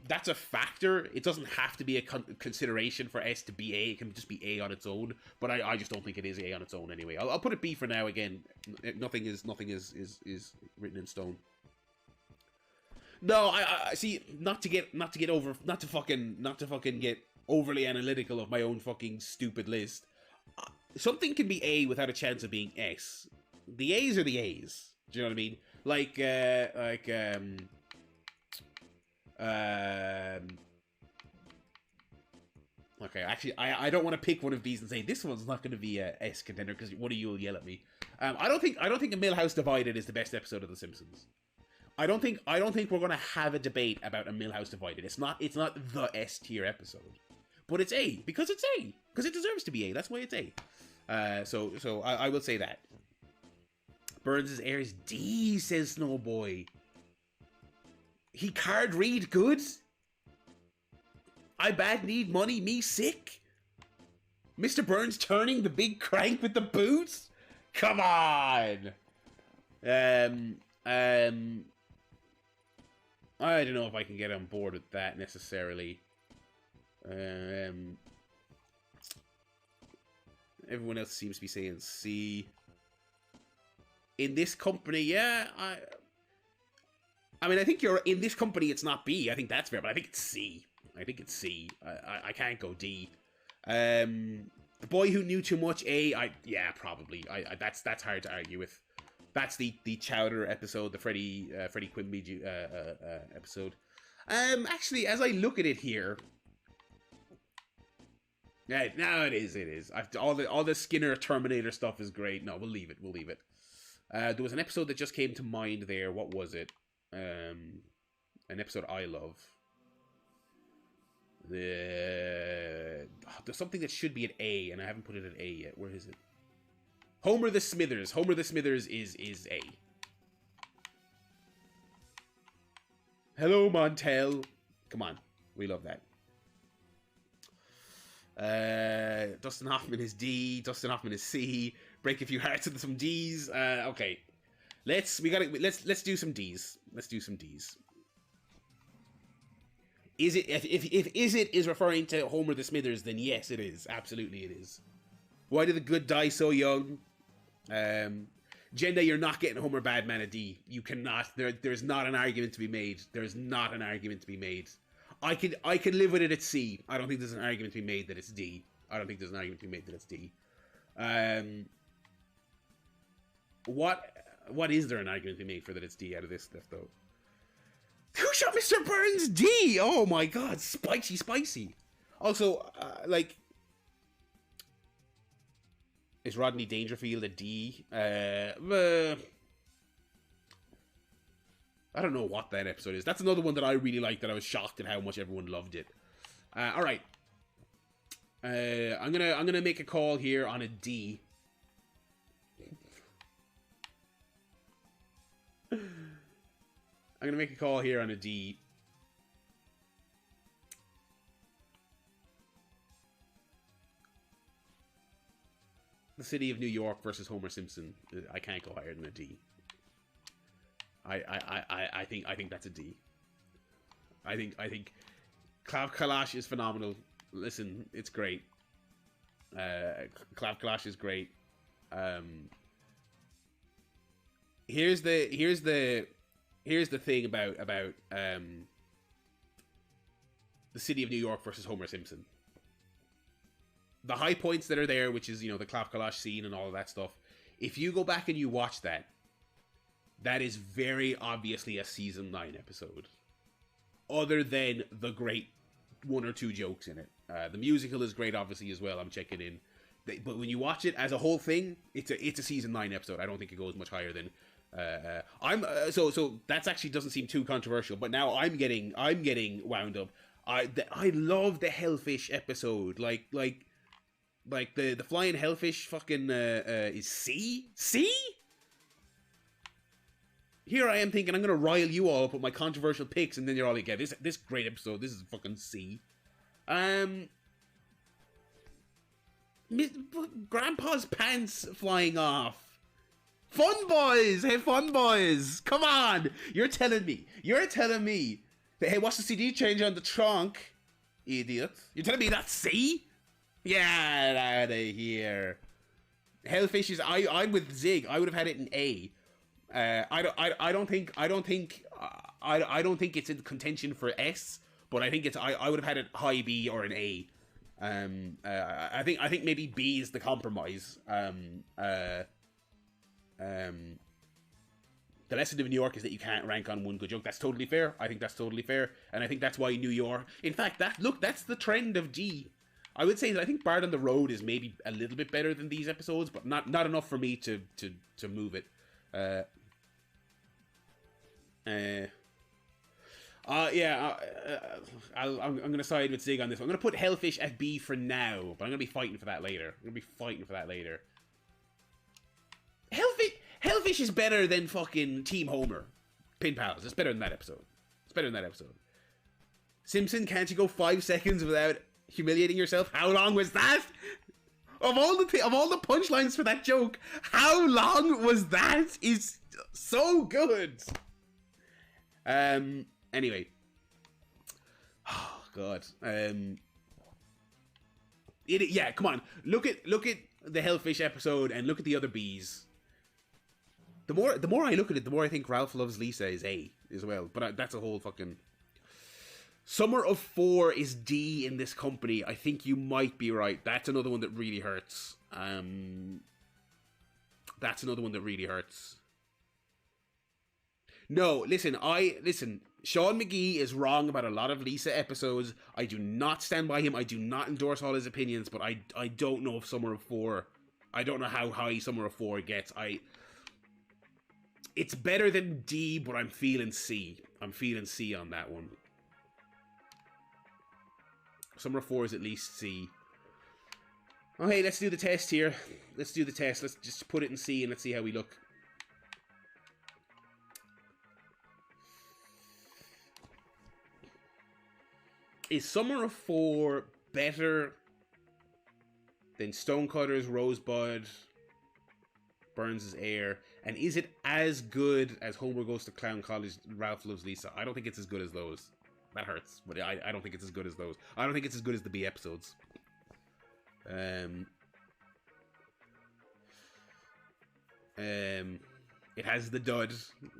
that's a factor. It doesn't have to be a consideration for S to be A. It can just be A on its own. But I just don't think it is A on its own anyway. I'll put it B for now. Again, nothing is written in stone. No, I see. Not to fucking get overly analytical of my own fucking stupid list. Something can be A without a chance of being S. The A's are the A's. Do you know what I mean? Okay, actually, I don't want to pick one of these and say this one's not going to be a S contender because one of you will yell at me. I don't think a Millhouse Divided is the best episode of The Simpsons. I don't think we're going to have a debate about a Millhouse Divided. It's not the S tier episode, but it's A because it's A because it deserves to be A. That's why it's A. So I will say that. Burns' air is D, says Snowboy. He card read good. I bad need money, me sick. Mr. Burns turning the big crank with the boots. Come on! I don't know if I can get on board with that necessarily. Everyone else seems to be saying C. In this company, yeah, I mean, I think you're in this company. It's not B. I think that's fair, but I think it's C. I think it's C. I can't go D. The boy who knew too much. A. Yeah, probably. That's hard to argue with. That's the Chowder episode, the Freddie Quimby episode. Actually, as I look at it here, yeah, no, it is. All the Skinner Terminator stuff is great. No, we'll leave it. There was an episode that just came to mind there. What was it? An episode I love. There's something that should be at A, and I haven't put it at A yet. Where is it? Homer the Smithers. Homer the Smithers is A. Hello, Montel. Come on. We love that. Dustin Hoffman is D. Dustin Hoffman is C. Break a few hearts into some D's. Okay. Let's do some D's. Let's do some D's. Is it if is it is referring to Homer the Smithers, then yes, it is. Absolutely it is. Why did the good die so young? Jenda, you're not getting Homer Badman a D. You cannot. There's not an argument to be made. There's not an argument to be made. I can live with it at C. I don't think there's an argument to be made that it's D. I don't think there's an argument to be made that it's D. What is there an argument to be made for that it's D out of this stuff though? Who shot Mr. Burns D? Oh my god, spicy. Also, is Rodney Dangerfield a D? I don't know what that episode is. That's another one that I really liked, that I was shocked at how much everyone loved it. All right. I'm gonna make a call here on a D. I'm gonna make a call here on a D. The City of New York versus Homer Simpson. I can't go higher than a D. I think that's a D. I think Klav Kalash is phenomenal. Listen, it's great. Klav Kalash is great. Here's the thing about the City of New York versus Homer Simpson. The high points that are there, which is, the Klav Kalash scene and all of that stuff. If you go back and you watch that, that is very obviously a season 9 episode. Other than the great one or two jokes in it. The musical is great, obviously, as well. I'm checking in. But when you watch it as a whole thing, it's a season 9 episode. I don't think it goes much higher than. So that's actually doesn't seem too controversial. But now I'm getting wound up. I love the Hellfish episode. Like the flying Hellfish fucking is C. Here I am thinking I'm gonna rile you all up with my controversial picks, and then you're all like, yeah, this great episode, this is fucking C. Grandpa's pants flying off. Fun boys! Hey, fun boys! Come on! You're telling me that, hey, what's the CD change on the trunk? Idiot. You're telling me that's C? Get out of here. Hellfish is, I'm with Zig. I would have had it in A. I don't think it's in contention for S, but I think I would have had it high B or an A. I think maybe B is the compromise. The lesson of New York is that you can't rank on one good joke. That's totally fair. I think that's totally fair, and I think that's why New York. In fact, that's the trend of D. I would say that I think Bart on the Road is maybe a little bit better than these episodes, but not enough for me to move it. I'm gonna side with Zig on this one. I'm gonna put Hellfish at B for now, but I'm gonna be fighting for that later. Hellfish is better than fucking Team Homer. Pin Pals. It's better than that episode. Simpson, can't you go 5 seconds without humiliating yourself? How long was that? Of all the punchlines for that joke, how long was that? Is so good. Anyway. Oh God. Yeah, come on. Look at the Hellfish episode and look at the other bees. The more I look at it, the more I think Ralph Loves Lisa is A as well. But that's a whole fucking... Summer of 4 is D in this company. I think you might be right. That's another one that really hurts. That's another one that really hurts. No, listen. Sean McGee is wrong about a lot of Lisa episodes. I do not stand by him. I do not endorse all his opinions. But I don't know if Summer of 4... I don't know how high Summer of 4 gets. It's better than D, but I'm feeling C. I'm feeling C on that one. Summer of 4 is at least C. Okay, let's do the test here. Let's do the test. Let's just put it in C and let's see how we look. Is Summer of 4 better than Stonecutters, Rosebud, Burns' Air? And is it as good as Homer Goes to Clown College, Ralph Loves Lisa? I don't think it's as good as those. That hurts, but I don't think it's as good as those. I don't think it's as good as the B episodes. It has the dud.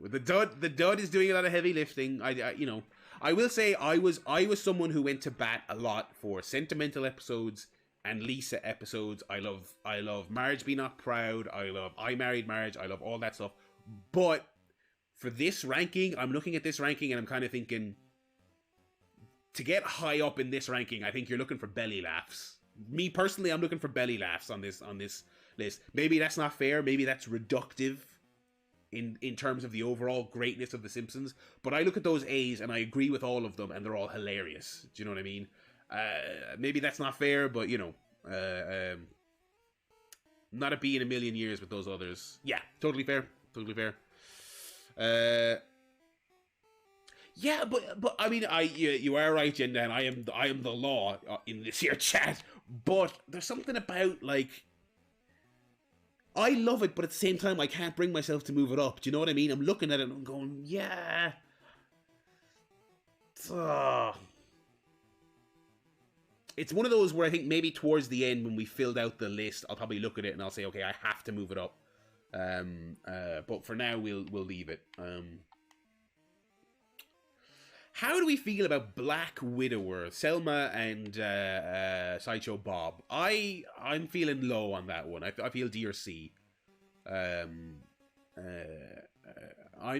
The dud is doing a lot of heavy lifting. I will say I was someone who went to bat a lot for sentimental episodes and Lisa episodes. I love Marge Be Not Proud. I love I Married Marge. I love all that stuff. But for this ranking, I'm looking at this ranking and I'm kind of thinking, to get high up in this ranking, I think you're looking for belly laughs. Me personally, I'm looking for belly laughs on this list. Maybe that's not fair. Maybe that's reductive in terms of the overall greatness of The Simpsons. But I look at those A's and I agree with all of them, and they're all hilarious. Do you know what I mean? Maybe that's not fair, but not a B in a million years with those others. Yeah, totally fair. Totally fair. Yeah, but I mean, you are right, Jenda, and I am the law in this here chat. But there's something about, like, I love it, but at the same time, I can't bring myself to move it up. Do you know what I mean? I'm looking at it and I'm going, yeah. It's one of those where I think maybe towards the end, when we filled out the list, I'll probably look at it and I'll say, okay, I have to move it up. But for now, we'll leave it. How do we feel about Black Widower, Selma and Sideshow Bob? I'm feeling low on that one. I feel D or C. I'm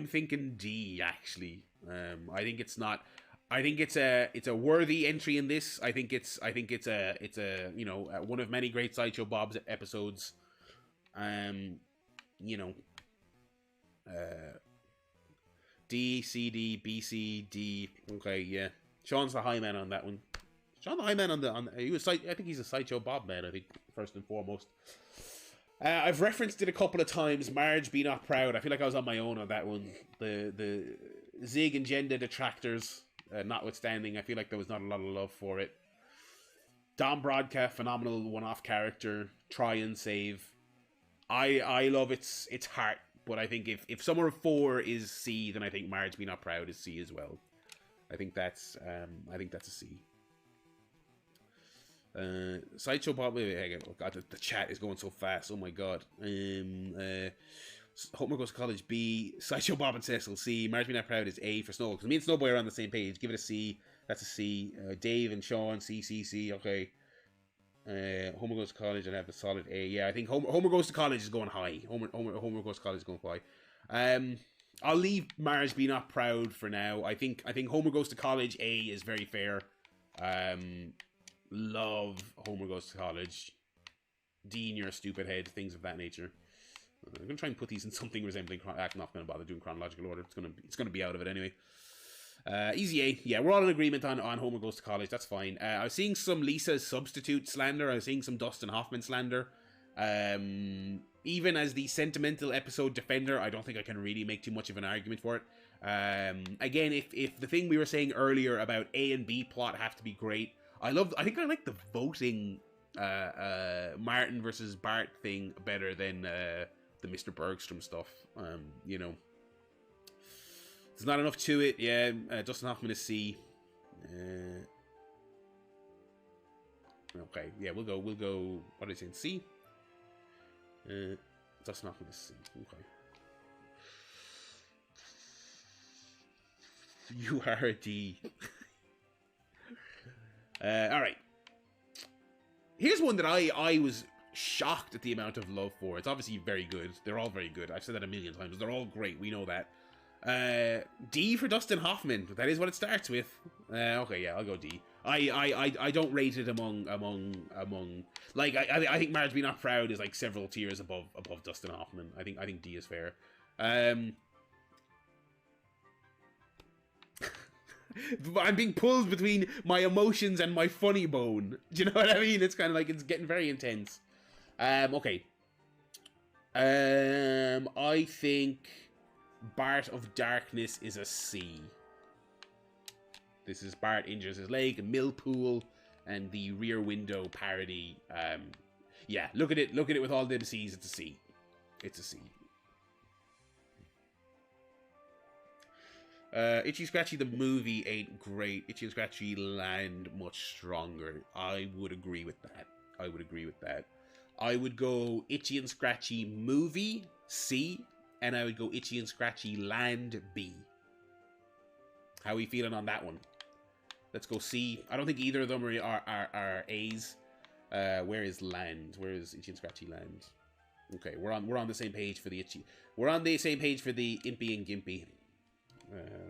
thinking D, actually. I think it's not. I think it's a worthy entry in this. I think it's a one of many great Sideshow Bob's episodes. D, C, D, B, C, D. Okay, yeah. Sean's the high man on that one. Sean the high man I think he's a Sideshow Bob man, I think, first and foremost. I've referenced it a couple of times. Marge Be Not Proud. I feel like I was on my own on that one. The Zig and Jenda detractors, notwithstanding, I feel like there was not a lot of love for it. Dom Brodka, phenomenal one-off character. Try and save. I love its heart. But I think if Summer of 4 is C, then I think Marge Be Not Proud is C as well. I think that's a C. Sideshow Bob. Oh God, the chat is going so fast. Oh my God. Homer Goes to College B. Sideshow Bob and Cecil C. Marge Be Not Proud is A for Snow. Because me and Snowboy are on the same page. Give it a C. That's a C. Dave and Sean C. C. C. Okay. Homer Goes to College and have a solid A. Yeah, I think Homer Goes to College is going high. Homer Goes to College is going high. I'll leave Marge Be Not Proud for now. I think Homer Goes to College A is very fair. Love Homer Goes to College. Dean, you're a stupid head. Things of that nature. I'm gonna try and put these in something resembling. I'm not gonna bother doing chronological order. It's gonna be out of it anyway. Easy A. Yeah, we're all in agreement on Homer Goes to College. That's fine. I was seeing some Lisa's substitute slander. I was seeing some Dustin Hoffman slander. Even as the sentimental episode defender, I don't think I can really make too much of an argument for it. Again, if the thing we were saying earlier about A and B plot have to be great, I like the voting Martin versus Bart thing better than the Mr. Bergstrom stuff. You know, there's not enough to it. Yeah, Dustin Hoffman is C. Okay, yeah, we'll go. What did I say? C. Dustin Hoffman is C. Okay. You are a D. All right. Here's one that I was shocked at the amount of love for. It's obviously very good. They're all very good. I've said that a million times. They're all great. We know that. D for Dustin Hoffman. That is what it starts with. Okay, yeah, I'll go D. I don't rate it among like I think Marge Be Not Proud is like several tiers above Dustin Hoffman. I think D is fair. I'm being pulled between my emotions and my funny bone. Do you know what I mean? It's kind of like it's getting very intense. Okay. I think Bart of Darkness is a C. This is Bart injures his leg, a mill pool, and the Rear Window parody. Yeah, look at it with all them C's. It's a C. It's a C. Itchy Scratchy the movie ain't great. Itchy and Scratchy Land much stronger. I would agree with that. I would go Itchy and Scratchy movie C, and I would go Itchy and Scratchy Land B. How are we feeling on that one? Let's go C. I don't think either of them are A's. Where is Land? Where is Itchy and Scratchy Land? Okay, we're on the same page for the Itchy. We're on the same page for the Impy and Gimpy.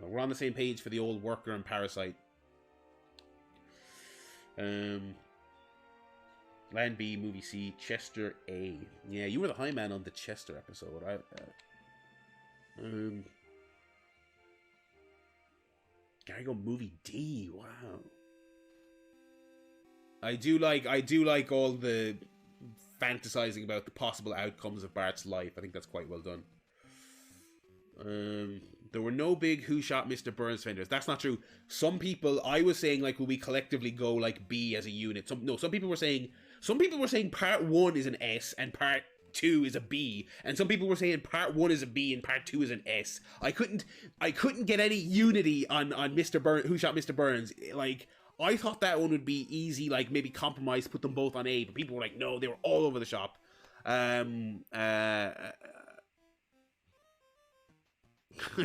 We're on the same page for the old Worker and Parasite. Land B, movie C, Chester A. Yeah, you were the high man on the Chester episode. Gotta go movie D. Wow. I do like all the fantasizing about the possible outcomes of Bart's life. I think that's quite well done. There were no big Who Shot Mr. Burns fenders. That's not true. Some people, I was saying, like, will we collectively go like B as a unit? Some people were saying part 1 is an S and part 2 is a B, and some people were saying part 1 is a B and part 2 is an S. I couldn't get any unity on Mr. Burns, Who Shot Mr. Burns. Like, I thought that one would be easy, like maybe compromise, put them both on A, but people were like, no, they were all over the shop.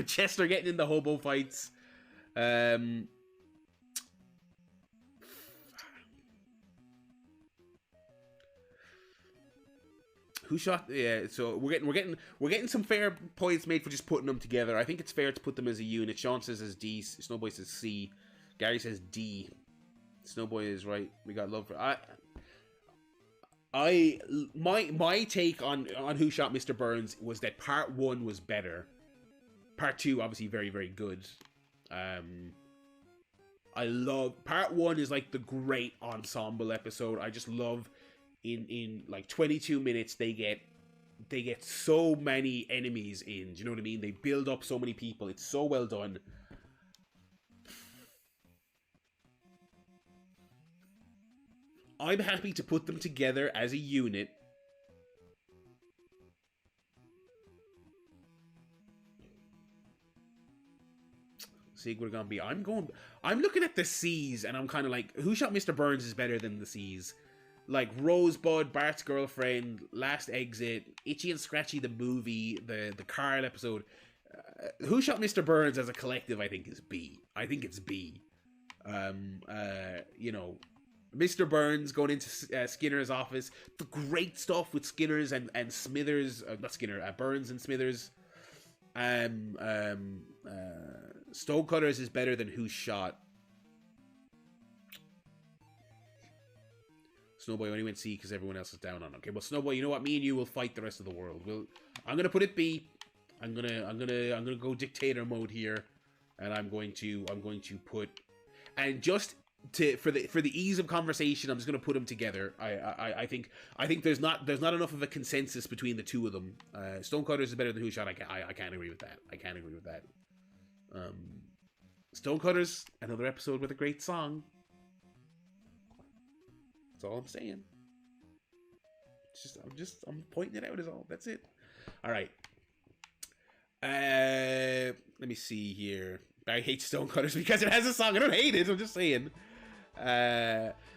Chester getting in the hobo fights. Who shot? Yeah, so we're getting some fair points made for just putting them together. I think it's fair to put them as a unit. Sean says as D, Snowboy says C, Gary says D. Snowboy is right. We got love for my take on Who Shot Mr. Burns was that part 1 was better. Part 2, obviously, very, very good. I love... Part 1 is, like, the great ensemble episode. I just love, in like, 22 minutes, they get so many enemies in. Do you know what I mean? They build up so many people. It's so well done. I'm happy to put them together as a unit. Would have gone B. I'm looking at the C's and I'm kind of like, Who Shot Mr. Burns is better than the C's. Like Rosebud, Bart's Girlfriend, Last Exit, Itchy and Scratchy the movie, the Carl episode. Who Shot Mr. Burns as a collective, I think, is B. I think it's B. You know, Mr. Burns going into Skinner's office. The great stuff with Skinner's and Smithers, not Skinner, Burns and Smithers. Stonecutters is better than Who Shot. Snowboy only went C because everyone else is down on him. Okay, well, Snowboy, you know what? Me and you will fight the rest of the world. I'm gonna put it B. I'm gonna go dictator mode here, and I'm going to put, and just for the ease of conversation, I'm just gonna put them together. I think there's not enough of a consensus between the two of them. Stonecutters is better than Who Shot. I can't agree with that. Stonecutters, another episode with a great song. That's all I'm saying. I'm pointing it out is all. That's it. All right. Let me see here. Barry hates Stonecutters because it has a song. I don't hate it. I'm just saying.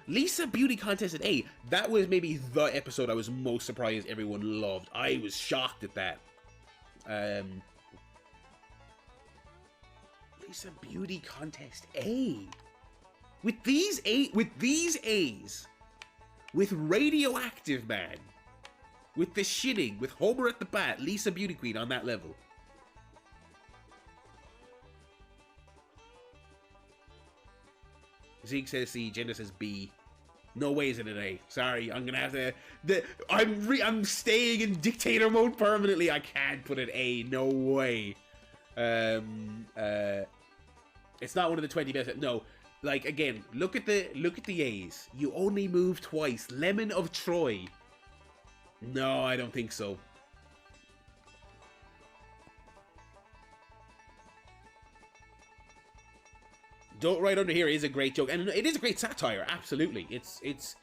Lisa Beauty Contest at A. That was maybe the episode I was most surprised everyone loved. I was shocked at that. Lisa Beauty Contest A. With these A's. With Radioactive Man. With the shitting. With Homer at the bat. Lisa Beauty Queen on that level. Zeke says C. Jenna says B. No way is it an A. Sorry, I'm gonna have to. I'm staying in dictator mode permanently. I can't put an A. No way. It's not one of the 20 best. No, like again, look at the A's. You only move twice. Lemon of Troy. No, I don't think so. Don't Right Under Here is a great joke, and it is a great satire. Absolutely, it's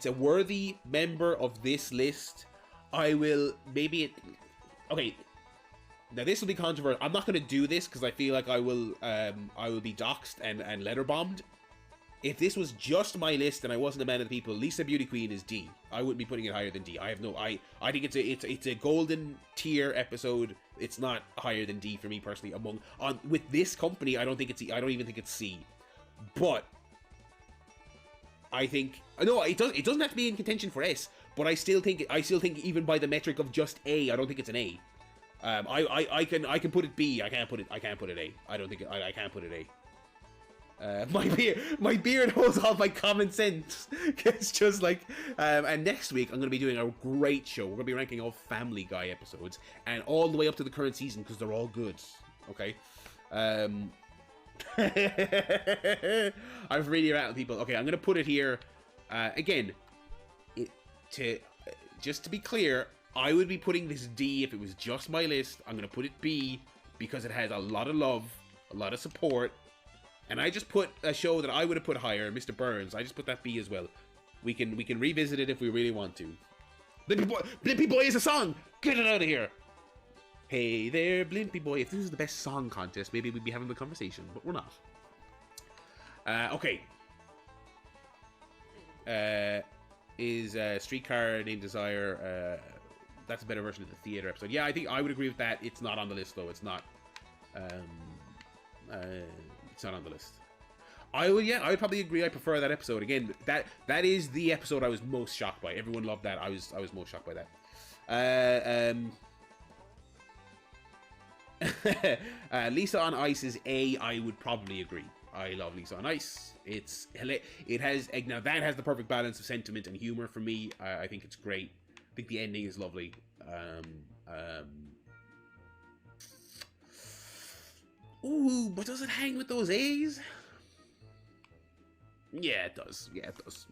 a worthy member of this list. I will maybe okay. Now this will be controversial. I'm not going to do this because I feel like I will be doxxed and letter bombed. If this was just my list and I wasn't a man of the people, Lisa Beauty Queen is D. I wouldn't be putting it higher than D. I think it's a golden tier episode. It's not higher than D for me personally. With this company, I don't even think it's C. But I think no, it doesn't have to be in contention for S. But I still think even by the metric of just A, I don't think it's an A. I can put it B. I can't put it A. I don't think I can't put it A. My beard holds all my common sense. It's just like, and next week I'm going to be doing a great show. We're going to be ranking all Family Guy episodes and all the way up to the current season because they're all good. Okay. I've really rattled people. Okay, I'm going to put it here. Again, just to be clear, I would be putting this D if it was just my list. I'm going to put it B because it has a lot of love, a lot of support. And I just put a show that I would have put higher, Mr. Burns. I just put that B as well. We can revisit it if we really want to. Blimpy Boy is a song! Get it out of here! Hey there, Blimpy Boy. If this is the best song contest, maybe we'd be having the conversation, but we're not. Okay. Is Streetcar Named Desire, that's a better version of the theater episode. Yeah, I think I would agree with that. It's not on the list, though. It's not. It's not on the list. I would probably agree. I prefer that episode. Again, that is the episode I was most shocked by. Everyone loved that. I was most shocked by that. Lisa on Ice is A. I would probably agree. I love Lisa on Ice. It has now that has the perfect balance of sentiment and humor for me. I think it's great. I think the ending is lovely. Ooh, but does it hang with those A's? Yeah, it does.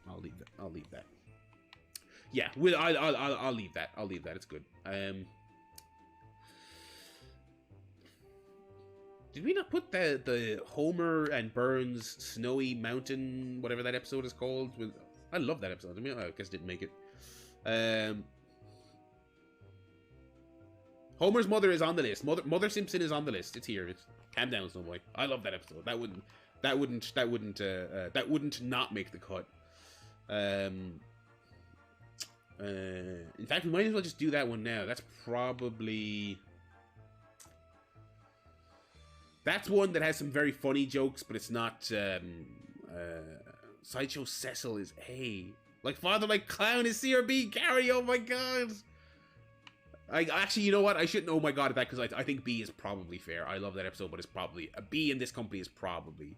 I'll leave that. Yeah, I'll leave that. It's good. Did we not put the Homer and Burns Snowy Mountain, whatever that episode is called? I love that episode. I mean, I guess I didn't make it. Homer's mother is on the list. Mother Simpson is on the list. It's here. Calm down, Snowboy. I love that episode. That wouldn't not make the cut. In fact, we might as well just do that one now. That's one that has some very funny jokes, but it's not. Sideshow Cecil is A. Like Father Like Clown is C or B. Gary, oh my god. Actually, you know what? I shouldn't oh my god at that because I think B is probably fair. I love that episode, but it's probably a B in this company is probably.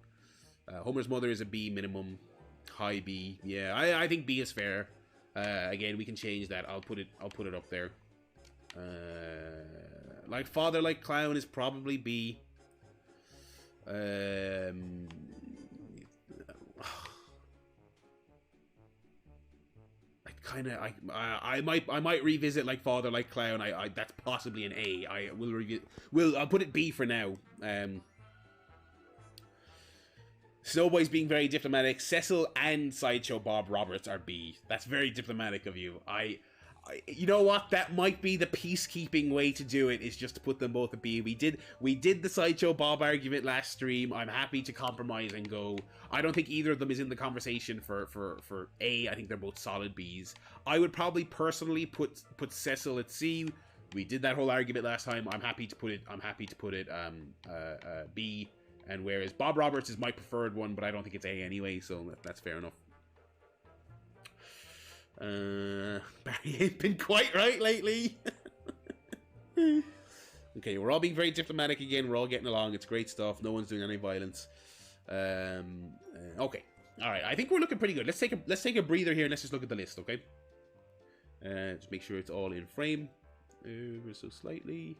Homer's mother is a B minimum, high B. Yeah, I think B is fair. Again, we can change that. I'll put it up there. Like Father Like Clown is probably B. I might revisit Like Father Like Clown. That's possibly an A. I'll put it B for now. Snowboy's being very diplomatic. Cecil and Sideshow Bob Roberts are B. That's very diplomatic of you. you know what? That might be the peacekeeping way to do it, is just to put them both at B. We did the Sideshow Bob argument last stream. I'm happy to compromise and go. I don't think either of them is in the conversation for A. I think they're both solid Bs. I would probably personally put Cecil at C. We did that whole argument last time. I'm happy to put it B. And whereas Bob Roberts is my preferred one, but I don't think it's A anyway, so that's fair enough. Barry ain't been quite right lately. Okay, we're all being very diplomatic again. We're all getting along. It's great stuff. No one's doing any violence. Okay, all right. I think we're looking pretty good. Let's take a breather here and let's just look at the list. Okay. Just make sure it's all in frame. Ever so slightly.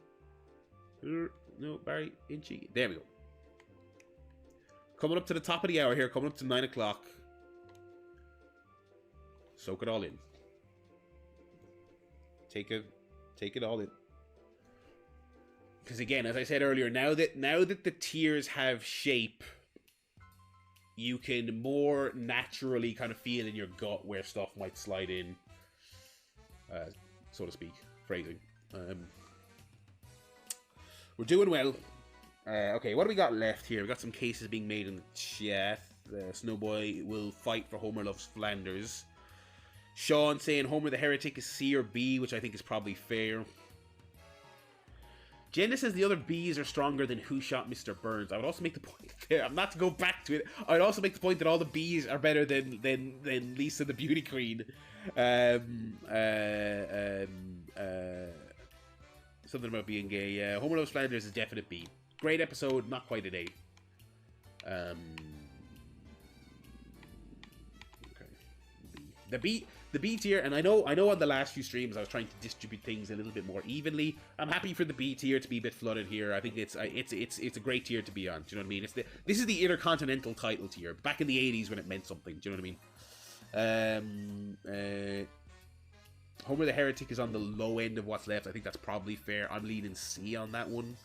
No, Barry, inchy. There we go. Coming up to the top of the hour here. Coming up to 9 o'clock. Soak it all in. Take it all in. Because again, as I said earlier, now that the tiers have shape, you can more naturally kind of feel in your gut where stuff might slide in, so to speak. Phrasing. We're doing well. Okay, what do we got left here? We got some cases being made in the chat. Snowboy will fight for Homer Loves Flanders. Sean saying Homer the Heretic is C or B, which I think is probably fair. Jenna says the other Bs are stronger than Who Shot Mr. Burns. I would also make the point there. I'm not to go back to it. I'd also make the point that all the Bs are better than Lisa the Beauty Queen. Something about being gay. Yeah, Homer Loves Flanders is a definite B. Great episode, not quite an A. Okay. The B tier, and I know on the last few streams I was trying to distribute things a little bit more evenly. I'm happy for the B tier to be a bit flooded here. I think it's a great tier to be on. Do you know what I mean? This is the intercontinental title tier. Back in the 80s when it meant something. Do you know what I mean? Homer the Heretic is on the low end of what's left. I think that's probably fair. I'm leaning C on that one.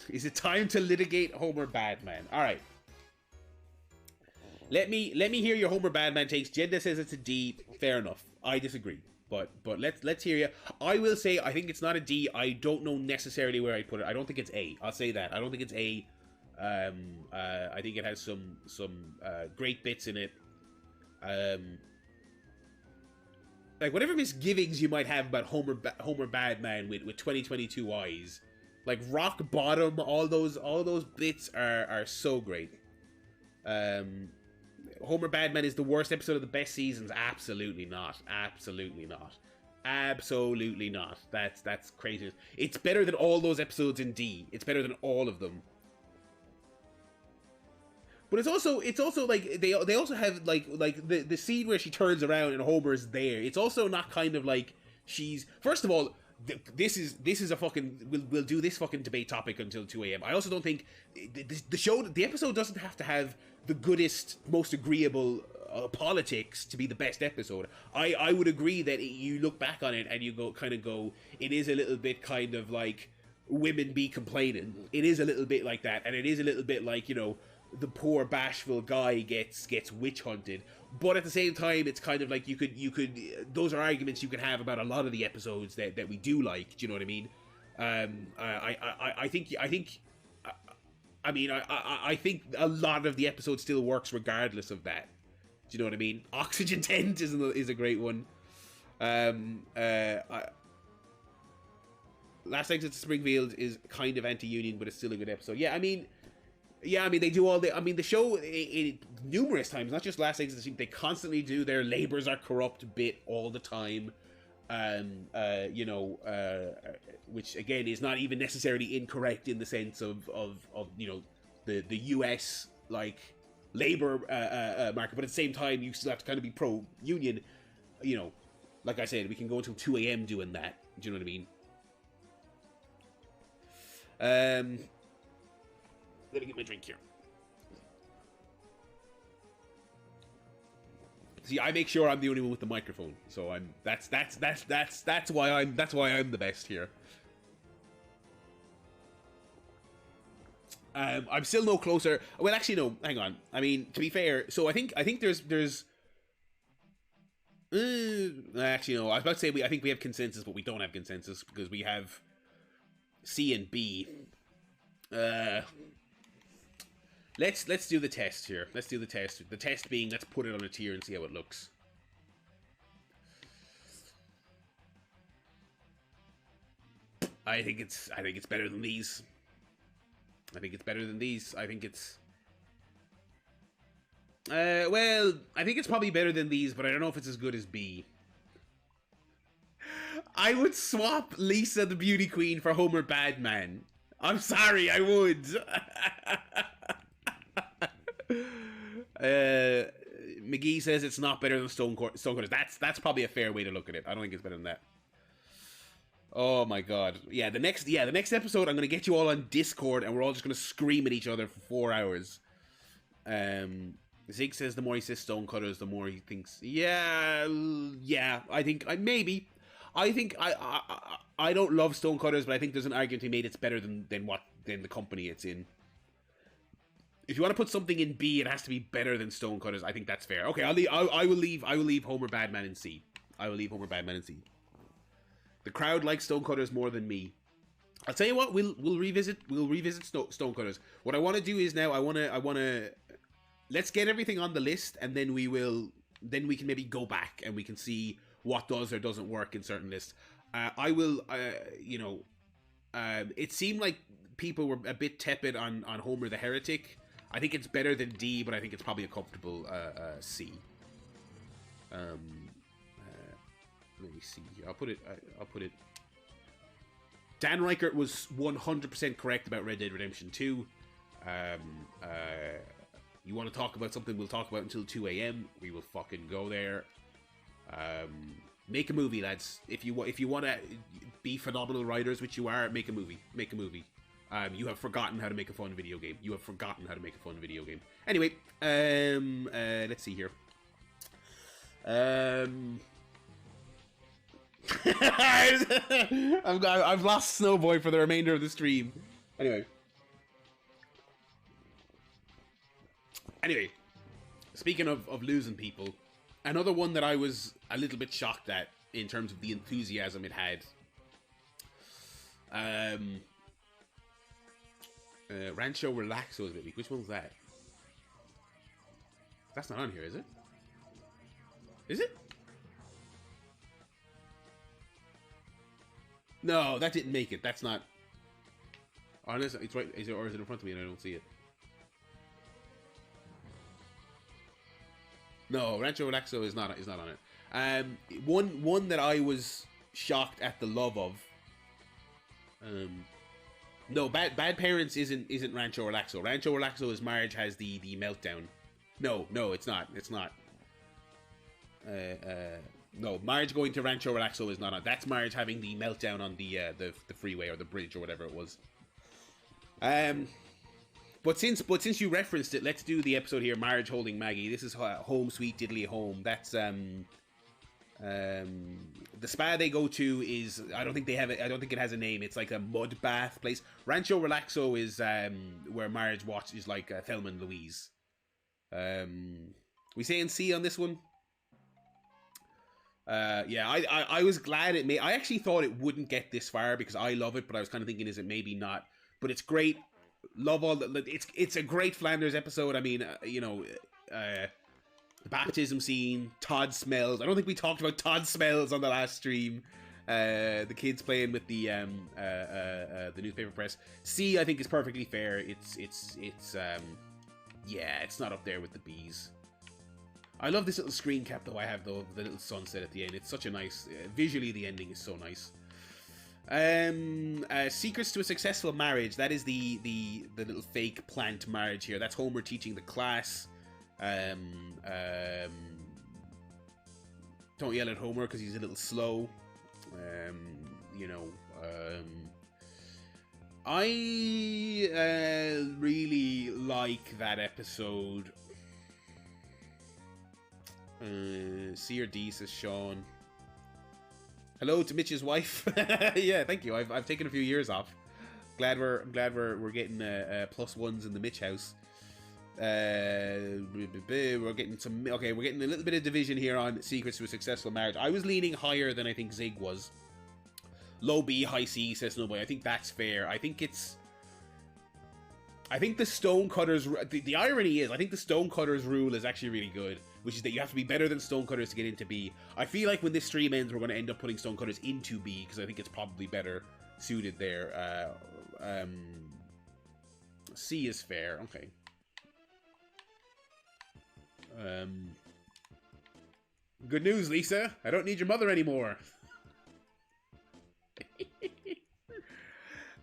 Is it time to litigate Homer Badman? All right. Let me hear your Homer Badman takes. Jeddah says it's a D. Fair enough. I disagree. But let's hear you. I will say I think it's not a D. I don't know necessarily where I put it. I don't think it's A. I'll say that. I don't think it's A. I think it has some great bits in it. Like whatever misgivings you might have about Homer Badman with 2022 eyes, like rock bottom, all those bits are so great. Homer Badman is the worst episode of the best seasons. Absolutely not. Absolutely not. Absolutely not. That's crazy. It's better than all those episodes in D. It's better than all of them. But it's also like they also have like the scene where she turns around and Homer's there. It's also not kind of like she's, first of all, this is a fucking we'll do this fucking debate topic until 2 a.m. I also don't think the episode doesn't have to have the goodest, most agreeable politics to be the best episode. I would agree that you look back on it and you go it is a little bit kind of like women be complaining. It is a little bit like that, and it is a little bit like, you know, the poor bashful guy gets witch hunted, but at the same time it's kind of like you could those are arguments you could have about a lot of the episodes that we do like. Do you know what I mean? I think a lot of the episode still works regardless of that. Do you know what I mean? Oxygen Tent is a great one. Last Exit to Springfield is kind of anti-union, but it's still a good episode. Yeah, I mean, they do all the. I mean, the show numerous times, not just Last Exit. They constantly do their labors are corrupt bit all the time, which again is not even necessarily incorrect in the sense of you know the U.S. like labor market, but at the same time you still have to kind of be pro union. You know, like I said, we can go until 2 a.m. doing that. Do you know what I mean? Let me get my drink here. See, I make sure I'm the only one with the microphone, so that's why I'm the best here. I'm still no closer. Well, actually, no. Hang on. I mean, to be fair, so I think there's. Actually, no. I was about to say I think we have consensus, but we don't have consensus because we have C and B. Let's do the test here. Let's do the test. The test being, let's put it on a tier and see how it looks. I think it's better than these. I think it's better than these. I think it's well, I think it's probably better than these, but I don't know if it's as good as B. I would swap Lisa the Beauty Queen for Homer Badman. I'm sorry, I would. McGee says it's not better than Stonecutters. That's probably a fair way to look at it. I don't think it's better than that. Oh my god. Yeah, the next episode I'm gonna get you all on Discord and we're all just gonna scream at each other for 4 hours. Zig says the more he says Stonecutters, the more he thinks. Yeah, I think I don't love Stonecutters, but I think there's an argument to be made it's better than the company it's in. If you want to put something in B, it has to be better than Stonecutters. I think that's fair. Okay, I will leave Homer Badman in C. I will leave Homer Badman in C. The crowd likes Stonecutters more than me. I'll tell you what, we'll revisit Stonecutters. What I want to do is now I want to let's get everything on the list, and then we can maybe go back and we can see what does or doesn't work in certain lists. It seemed like people were a bit tepid on Homer the Heretic. I think it's better than D, but I think it's probably a comfortable C. Let me see here. I'll put it. Dan Reichert was 100% correct about Red Dead Redemption 2. You want to talk about something we'll talk about until 2 a.m. We will fucking go there. Make a movie, lads. If you want to be phenomenal writers, which you are, make a movie. Make a movie. You have forgotten how to make a fun video game. Anyway, let's see here. I've lost Snowboy for the remainder of the stream. Anyway, speaking of losing people, another one that I was a little bit shocked at in terms of the enthusiasm it had. Rancho Relaxo is a bit weak. Which one's that? That's not on here, is it? Is it? No, that didn't make it. That's not. Honest, it's right. Is it, or is it in front of me and I don't see it? No, Rancho Relaxo is not on it. One that I was shocked at the love of. No, Bad Parents isn't Rancho Relaxo. Rancho Relaxo is Marge has the meltdown. No, it's not. It's not. No, Marge going to Rancho Relaxo is not on. That's Marge having the meltdown on the freeway or the bridge or whatever it was. But since you referenced it, let's do the episode here. Marge holding Maggie. This is Home Sweet Diddly Home. That's the spa they go to is I don't think it has a name. It's like a mud bath place. Rancho Relaxo is where Marge watches like Thelma and Louise. We saying C on this one? Yeah, I was glad it made. I actually thought it wouldn't get this far because I love it, but I was kind of thinking, is it maybe not? But it's great. Love all the. It's a great Flanders episode. I mean, the baptism scene, Todd Smells. I don't think we talked about Todd Smells on the last stream. The kids playing with the newspaper press. C, I think, is perfectly fair. It's yeah, it's not up there with the B's. I love this little screen cap though I have though, the little sunset at the end. It's such a nice, visually the ending is so nice. Secrets to a Successful Marriage. That is the little fake plant marriage here. That's Homer teaching the class. Don't yell at Homer because he's a little slow. I really like that episode. C or D, says Sean. Hello to Mitch's wife. Yeah, thank you. I've taken a few years off. I'm glad we're getting +1s in the Mitch house. We're getting some. Okay, we're getting a little bit of division here on secrets to a successful marriage. I was leaning higher than I think Zig was. Low B, high C, says Snowboy. I think that's fair. I think the Stonecutters. The irony is, I think the Stonecutters rule is actually really good, which is that you have to be better than Stonecutters to get into B. I feel like when this stream ends, we're going to end up putting Stonecutters into B because I think it's probably better suited there. C is fair. Okay. Good news, Lisa. I don't need your mother anymore.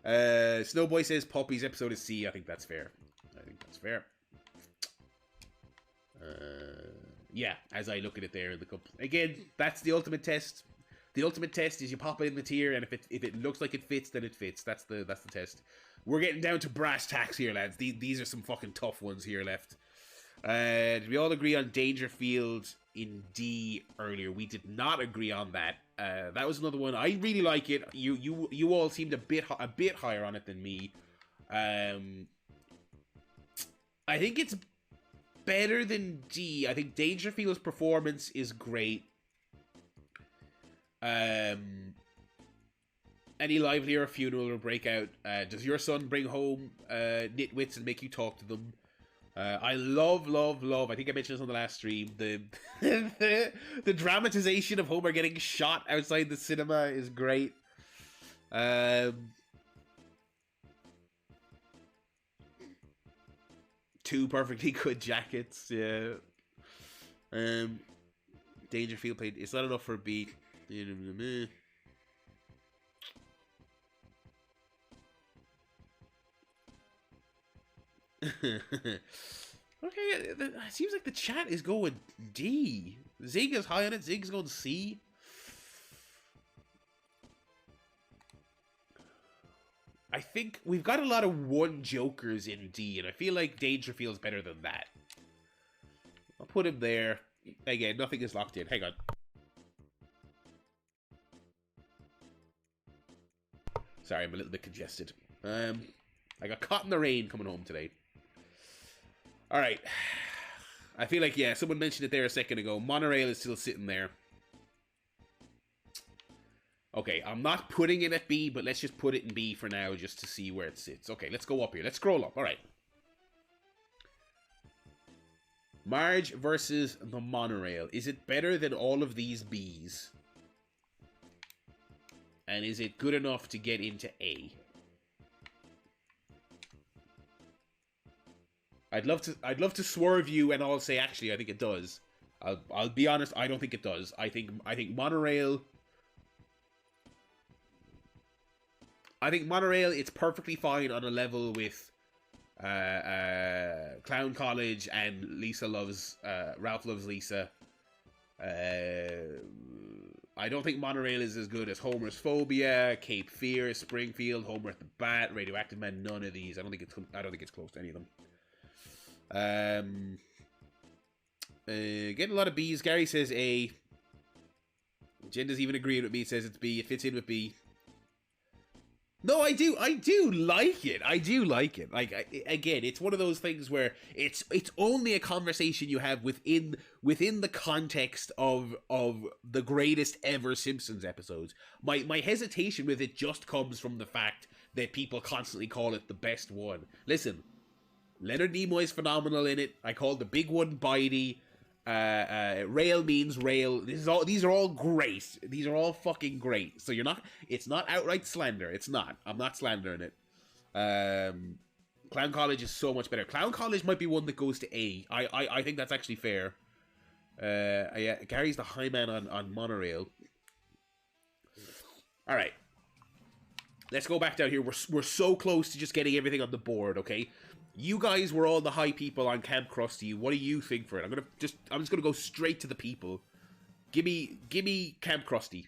Snowboy says Poppy's episode is C. I think that's fair. Yeah, as I look at it there in the couple. Again, that's the ultimate test. The ultimate test is you pop it in the tier, and if it looks like it fits, then it fits. That's the test. We're getting down to brass tacks here, lads. These are some fucking tough ones here left. Did we all agree on Dangerfield in D earlier? We did not agree on that. That was another one. I really like it. You all seemed a bit higher on it than me. I think it's better than D. I think Dangerfield's performance is great. Any livelier funeral or breakout? Does your son bring home nitwits and make you talk to them? I love. I think I mentioned this on the last stream. The the dramatization of Homer getting shot outside the cinema is great. Two perfectly good jackets. Yeah. Dangerfield played. It's not enough for a beat. Okay, it seems like the chat is going D. Zig is high on it. Zig's going C. I think we've got a lot of one jokers in D, and I feel like Dangerfield's better than that. I'll put him there. Again, nothing is locked in. Hang on. Sorry, I'm a little bit congested. I got caught in the rain coming home today. Alright. I feel like, yeah, someone mentioned it there a second ago. Monorail is still sitting there. Okay, I'm not putting it at B, but let's just put it in B for now just to see where it sits. Okay, let's go up here. Let's scroll up. Alright. Marge versus the Monorail. Is it better than all of these Bs? And is it good enough to get into A? I'd love to swerve you and I'll say actually I think it does. I'll be honest, I don't think it does. I think Monorail it's perfectly fine on a level with Clown College and Ralph Loves Lisa. I don't think Monorail is as good as Homer's Phobia, Cape Fear, Springfield, Homer at the Bat, Radioactive Man. None of these. I don't think it's close to any of them. Getting a lot of B's. Gary says A. Jen doesn't even agree with me. Says it's B. It fits in with B. No, I do like it. Like, again, it's one of those things where it's only a conversation you have within the context of the greatest ever Simpsons episodes. My hesitation with it just comes from the fact that people constantly call it the best one. Listen, Leonard Nimoy's phenomenal in it. I called the big one Bitey. Rail means rail. These are all great. These are all fucking great. So it's not outright slander. It's not. I'm not slandering it. Clown College is so much better. Clown College might be one that goes to A. I think that's actually fair. Yeah, Gary's the high man on Monorail. All right. Let's go back down here. We're so close to just getting everything on the board, okay? You guys were all the high people on Camp Krusty. What do you think for it? I'm just gonna go straight to the people. Give me Camp Krusty.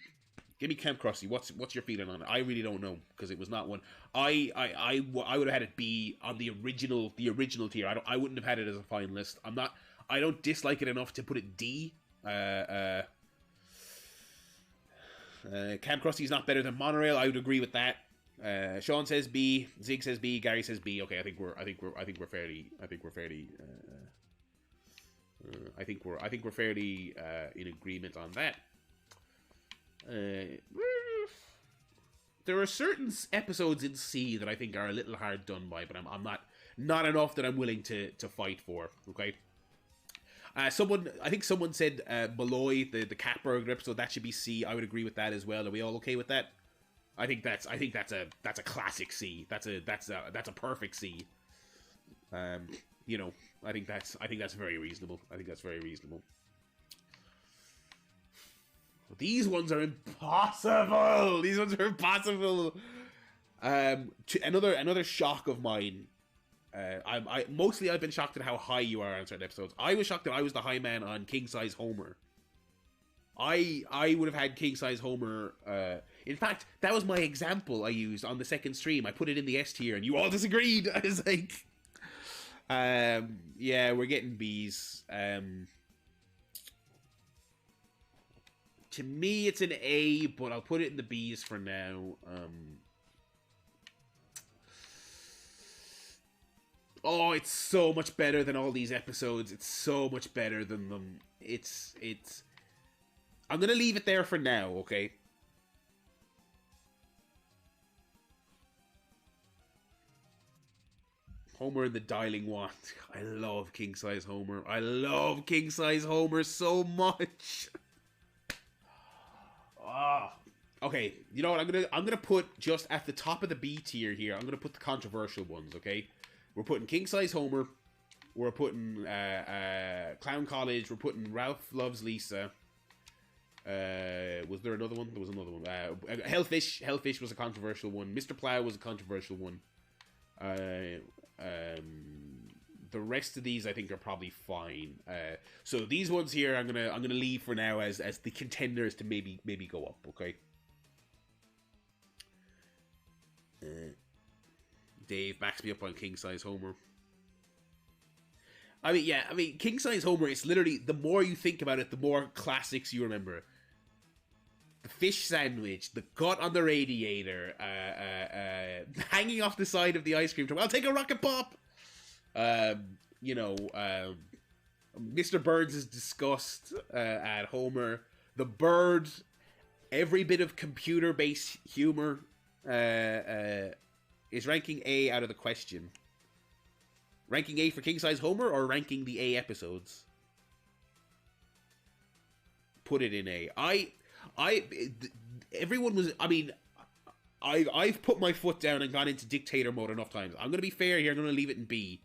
Give me Camp Krusty. What's your feeling on it? I really don't know because it was not one. I would have had it be on the original tier. I wouldn't have had it as a finalist. I don't dislike it enough to put it D. Camp Krusty is not better than Monorail. I would agree with that. Sean says B. Zig says B. Gary says B. Okay, I think we're fairly in agreement on that. There are certain episodes in C that I think are a little hard done by, but I'm not enough that I'm willing to fight for. Okay. I think someone said Malloy, the cat burglar episode, that should be C. I would agree with that as well. Are we all okay with that? I think that's a classic C. That's a perfect C. You know, I think that's very reasonable. These ones are impossible. Another shock of mine. I've been shocked at how high you are on certain episodes. I was shocked that I was the high man on King Size Homer. I would have had King Size Homer. In fact, that was my example I used on the second stream. I put it in the S tier, and you all disagreed. I was like, yeah, we're getting B's. To me, it's an A, but I'll put it in the B's for now. Oh, it's so much better than all these episodes. It's so much better than them. It's. I'm gonna leave it there for now, okay? Homer and the Dialing Wand. I love King Size Homer. I love King Size Homer so much. Okay, you know what? I'm gonna put just at the top of the B tier here. I'm gonna put the controversial ones. Okay, we're putting King Size Homer. We're putting Clown College. We're putting Ralph Loves Lisa. Was there another one? There was another one. Hellfish. Hellfish was a controversial one. Mr. Plow was a controversial one. The rest of these I think are probably fine. So these ones here I'm gonna leave for now as the contenders to maybe go up. Okay. Dave backs me up on King Size Homer. I mean, King Size Homer is literally, the more you think about it, the more classics you remember. The fish sandwich, the gut on the radiator, hanging off the side of the ice cream truck. I'll take a rocket pop. You know, Mr. Burns' disgust at Homer. The bird, every bit of computer-based humor is ranking A out of the question. Ranking A for King Size Homer or ranking the A episodes? Put it in A. Everyone was, I mean, I've put my foot down and gone into dictator mode enough times. I'm going to be fair here. I'm going to leave it in B.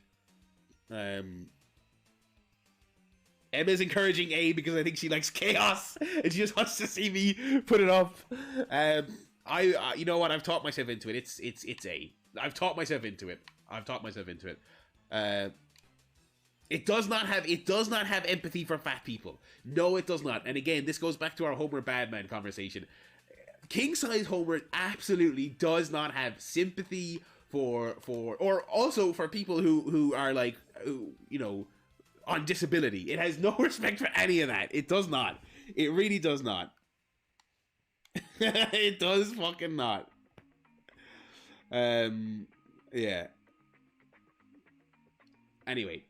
Emma's encouraging A because I think she likes chaos and she just wants to see me put it up. You know what? I've taught myself into it. It's A. I've taught myself into it. It does not have empathy for fat people. No, it does not. And again, this goes back to our Homer Badman conversation. King Size Homer absolutely does not have sympathy for or also for people who are like, you know, on disability. It has no respect for any of that. It does not. It really does not. It does fucking not. Yeah. Anyway,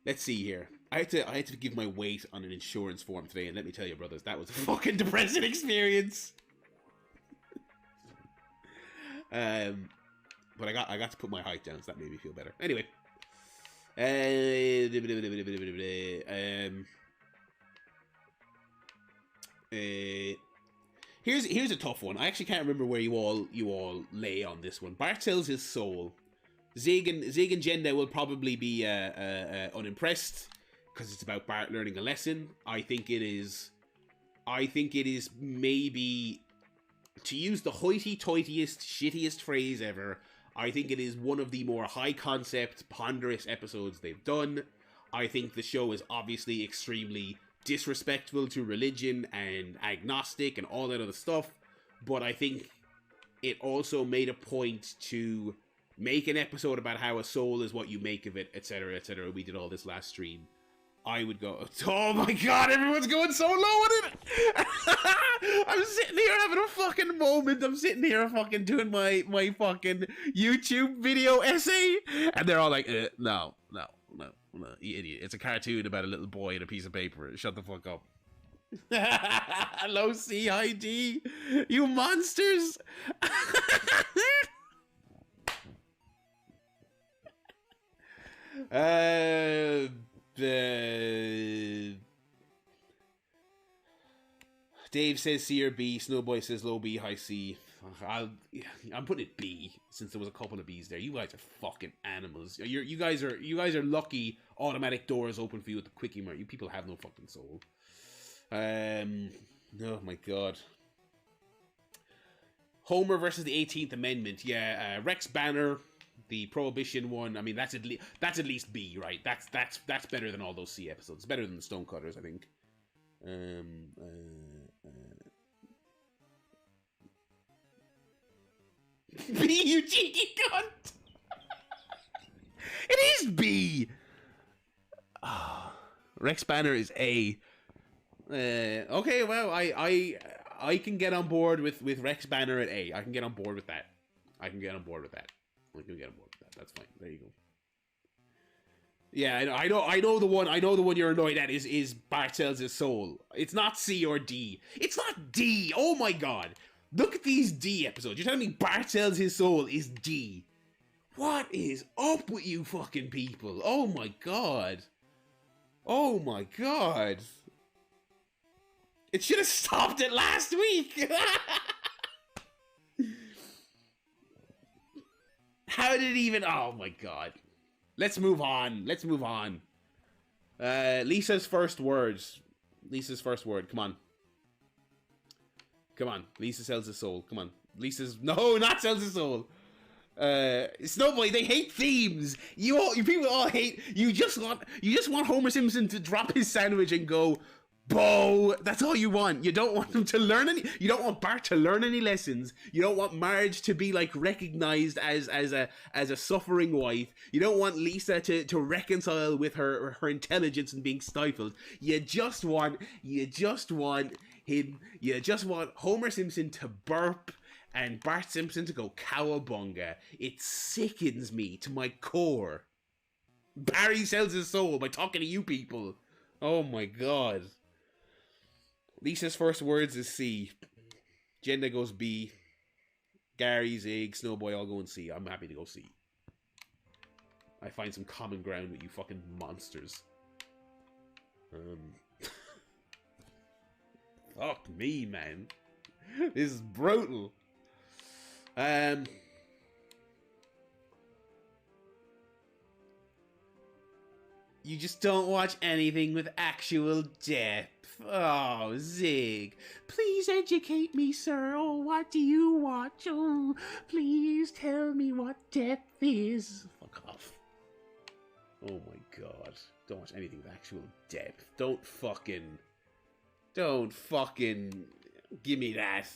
let's see here. I had to give my weight on an insurance form today, and let me tell you, brothers, that was a fucking depressing experience. But I got to put my height down, so that made me feel better. Anyway, here's a tough one. I actually can't remember where you all lay on this one. Bart sells his soul. Zig and Jenda will probably be unimpressed because it's about Bart learning a lesson. I think it is maybe, to use the hoity-toityest, shittiest phrase ever, I think it is one of the more high-concept, ponderous episodes they've done. I think the show is obviously extremely disrespectful to religion and agnostic and all that other stuff, but I think it also made a point to make an episode about how a soul is what you make of it, etc., etc. We did all this last stream. I would go, oh my god, everyone's going so low on it! I'm sitting here having a fucking moment. I'm sitting here fucking doing my fucking YouTube video essay, and they're all like, no, you idiot. It's a cartoon about a little boy and a piece of paper. Shut the fuck up. Hello, CID, you monsters. Dave says C or B. Snowboy says low B, high C. I'm putting it B since there was a couple of B's there. You guys are fucking animals. You guys are lucky. Automatic doors open for you with the quickie mark. You people have no fucking soul. Oh my god. Homer versus the 18th Amendment. Yeah, Rex Banner, the Prohibition one. I mean, that's at least B, right? That's better than all those C episodes. It's better than the Stonecutters, I think. B, you cheeky cunt! It is B! Oh, Rex Banner is A. Okay, well, I can get on board with Rex Banner at A. I can get on board with that. That's fine. There you go. Yeah, I know the one you're annoyed at is Bart sells his soul. It's not C or D. It's not D. Oh my god. Look at these D episodes. You're telling me Bart sells his soul is D. What is up with you fucking people? Oh my god. Oh my god. It should have stopped it last week. How did it even... Oh my god. Let's move on. Lisa's first words. Come on. Lisa sells his soul. Come on. No, not sells his soul. Snowboy, they hate themes. You people all hate... You just want Homer Simpson to drop his sandwich and go... Bo! That's all you want. You don't want him to learn any... You don't want Bart to learn any lessons. You don't want Marge to be, like, recognized as a suffering wife. You don't want Lisa to reconcile with her intelligence and being stifled. You just want Homer Simpson to burp and Bart Simpson to go cowabunga. It sickens me to my core. Barry sells his soul by talking to you people. Oh my god. Lisa's first words is C. Jenda goes B. Gary, Zig, Snowboy all going C. I'm happy to go C. I find some common ground with you fucking monsters. Fuck me, man. This is brutal. You just don't watch anything with actual depth. Oh, Zig. Please educate me, sir. Oh, what do you watch? Oh, please tell me what depth is. Fuck off. Oh my god. Don't watch anything with actual depth. Don't fucking give me that.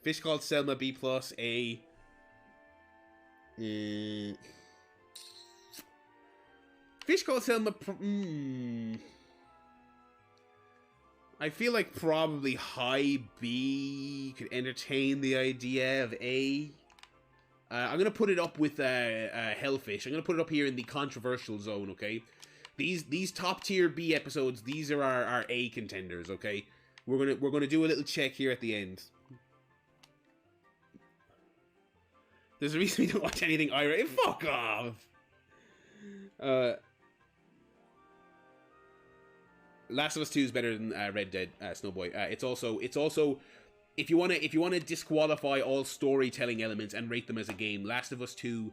Fish Called Selma B+, A. Fish Called Selma... I feel like probably high B could entertain the idea of A. I'm going to put it up with Hellfish. I'm going to put it up here in the controversial zone, okay? These top tier B episodes, these are our A contenders, okay? We're gonna do a little check here at the end. There's a reason we don't watch anything Irish. Fuck off! Last of Us 2 is better than Red Dead, Snowboy. It's also if you wanna disqualify all storytelling elements and rate them as a game, Last of Us 2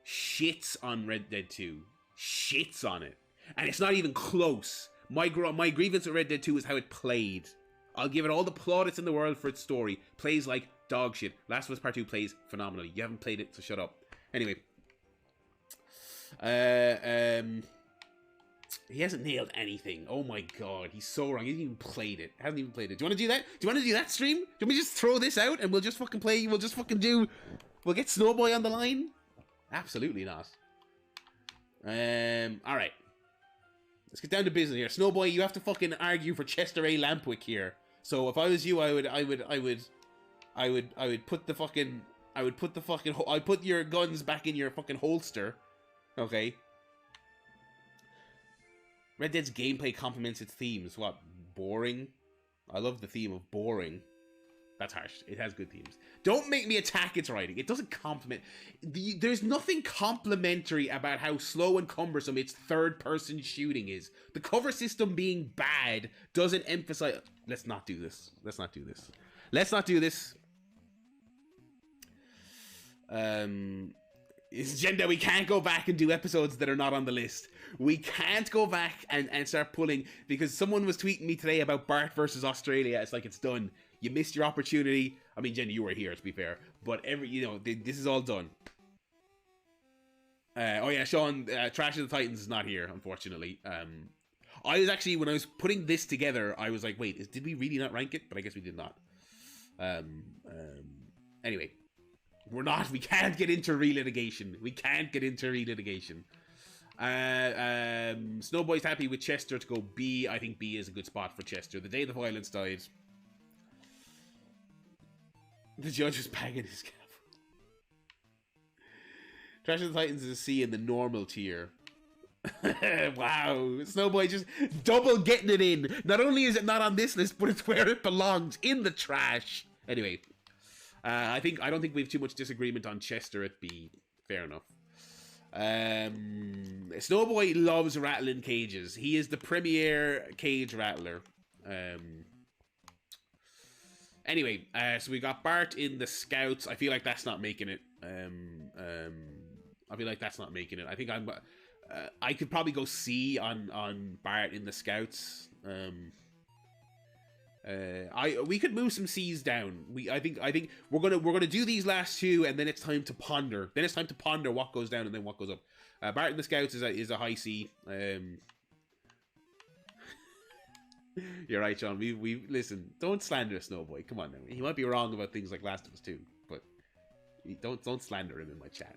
shits on Red Dead 2. Shits on it. And it's not even close. My grievance with Red Dead 2 is how it played. I'll give it all the plaudits in the world for its story. Plays like dog shit. Last of Us Part 2 plays phenomenally. You haven't played it, so shut up. Anyway. He hasn't nailed anything. Oh my god, he's so wrong. He hasn't even played it. Hasn't even played it. Do you want to do that? Do you want to do that stream? Do you want me to just throw this out and we'll just fucking play? We'll just fucking do... We'll get Snowboy on the line? Absolutely not. Alright. Let's get down to business here. Snowboy, you have to fucking argue for Chester A. Lampwick here. So if I was you, I would put the fucking, I'd put your guns back in your fucking holster. Okay. Red Dead's gameplay complements its themes. What? Boring? I love the theme of boring. That's harsh. It has good themes. Don't make me attack its writing. It doesn't compliment. There's nothing complimentary about how slow and cumbersome its third-person shooting is. The cover system being bad doesn't emphasize... Let's not do this. Let's not do this. Let's not do this. It's agenda. We can't go back and do episodes that are not on the list. We can't go back and start pulling, because someone was tweeting me today about Bart versus Australia. It's like, it's done. You missed your opportunity. I mean, Jenny, you were here, to be fair. But this is all done. Oh yeah, Sean, Trash of the Titans is not here, unfortunately. I was actually, when I was putting this together, I was like, wait, did we really not rank it? But I guess we did not. Anyway. We can't get into relitigation. We can't get into relitigation. Snowboy's happy with Chester to go B. I think B is a good spot for Chester. The day the violence died. The judge was banging his gavel. Trash of the Titans is a C in the normal tier. Wow. Snowboy just double getting it in. Not only is it not on this list, but it's where it belongs. In the trash. Anyway. I don't think we have too much disagreement on Chester at B. Fair enough. Snowboy loves rattling cages. He is the premier cage rattler. Anyway, so we got Bart in the Scouts. I feel like that's not making it. I feel like that's not making it. I think I could probably go C on Bart in the Scouts. We could move some C's down. I think we're gonna do these last two, and then it's time to ponder. Then it's time to ponder what goes down and then what goes up. Bart in the Scouts is a high C. You're right, Sean. We listen. Don't slander Snowboy. Come on now. He might be wrong about things like Last of Us 2, but don't slander him in my chat.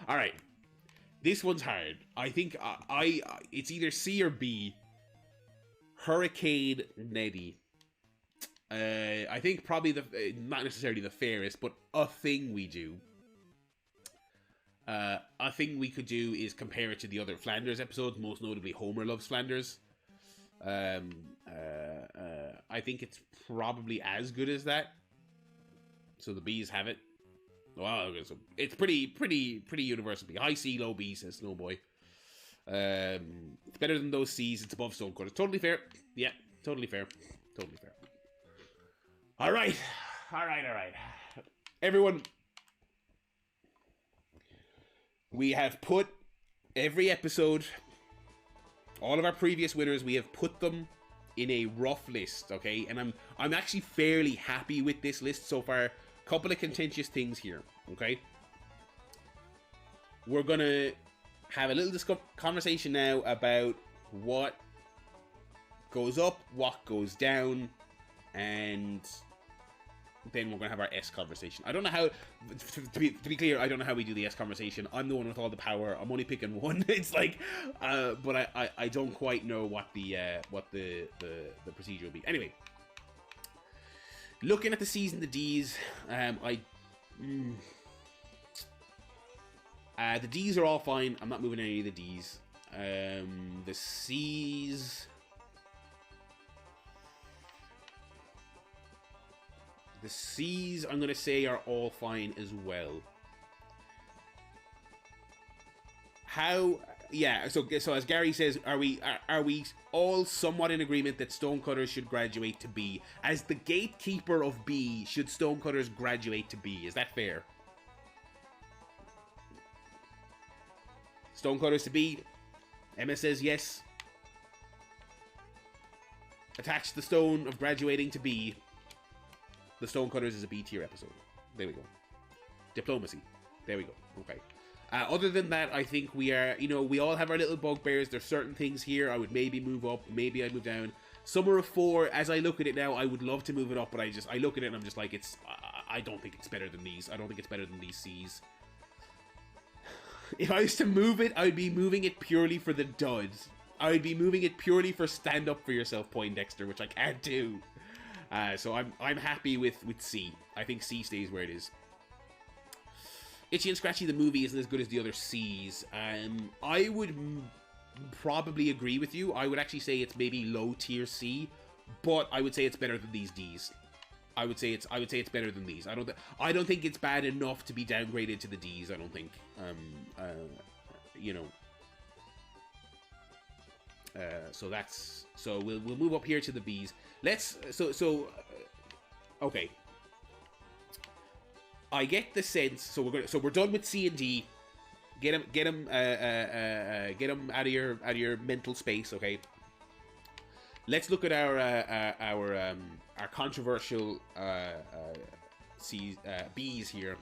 All right. This one's hard. I think it's either C or B. Hurricane Neddy. I think probably not necessarily the fairest, but a thing we do. A thing we could do is compare it to the other Flanders episodes, most notably Homer Loves Flanders. I think it's probably as good as that. So the B's have it. Wow, so it's pretty universal. High C, low B, says Snowboy. It's better than those C's. It's above Stone Cold. It's totally fair. Yeah, totally fair. Totally fair. All right. Everyone, we have put every episode, all of our previous winners, we have put them in a rough list, okay? And I'm actually fairly happy with this list so far. Couple of contentious things here, okay? We're gonna have a little conversation now about what goes up, what goes down, and then we're gonna have our S conversation. I don't know how, to be clear, I don't know how we do the S conversation. I'm the one with all the power. I'm only picking one. It's like, but I don't quite know what the procedure will be. Anyway. Looking at the C's and the D's, the D's are all fine. I'm not moving any of the D's. The C's... The C's, I'm going to say, are all fine as well. How... Yeah, so as Gary says, are we all somewhat in agreement that Stonecutters should graduate to B? As the gatekeeper of B, should Stonecutters graduate to B? Is that fair? Stonecutters to B. Emma says yes. Attach the stone of graduating to B. The Stonecutters is a B tier episode. There we go. Diplomacy. There we go. Okay. Other than that, I think we are, we all have our little bugbears. There's certain things here I would maybe move up, maybe I'd move down. Summer of 4, as I look at it now, I would love to move it up, but I look at it and I'm just like, I don't think it's better than these. I don't think it's better than these C's. If I was to move it, I would be moving it purely for the dud. I would be moving it purely for stand up for yourself, Poindexter, which I can't do. So I'm happy with C. I think C stays where it is. Itchy and Scratchy the movie isn't as good as the other C's. I would probably agree with you. I would actually say it's maybe low tier C, but I would say it's better than these D's. I would say it's better than these. I don't think it's bad enough to be downgraded to the D's. I don't think. You know. So we'll move up here to the B's. Okay. I get the sense. So we're done with C and D. Get them out of your mental space. Okay. Let's look at our controversial B's here.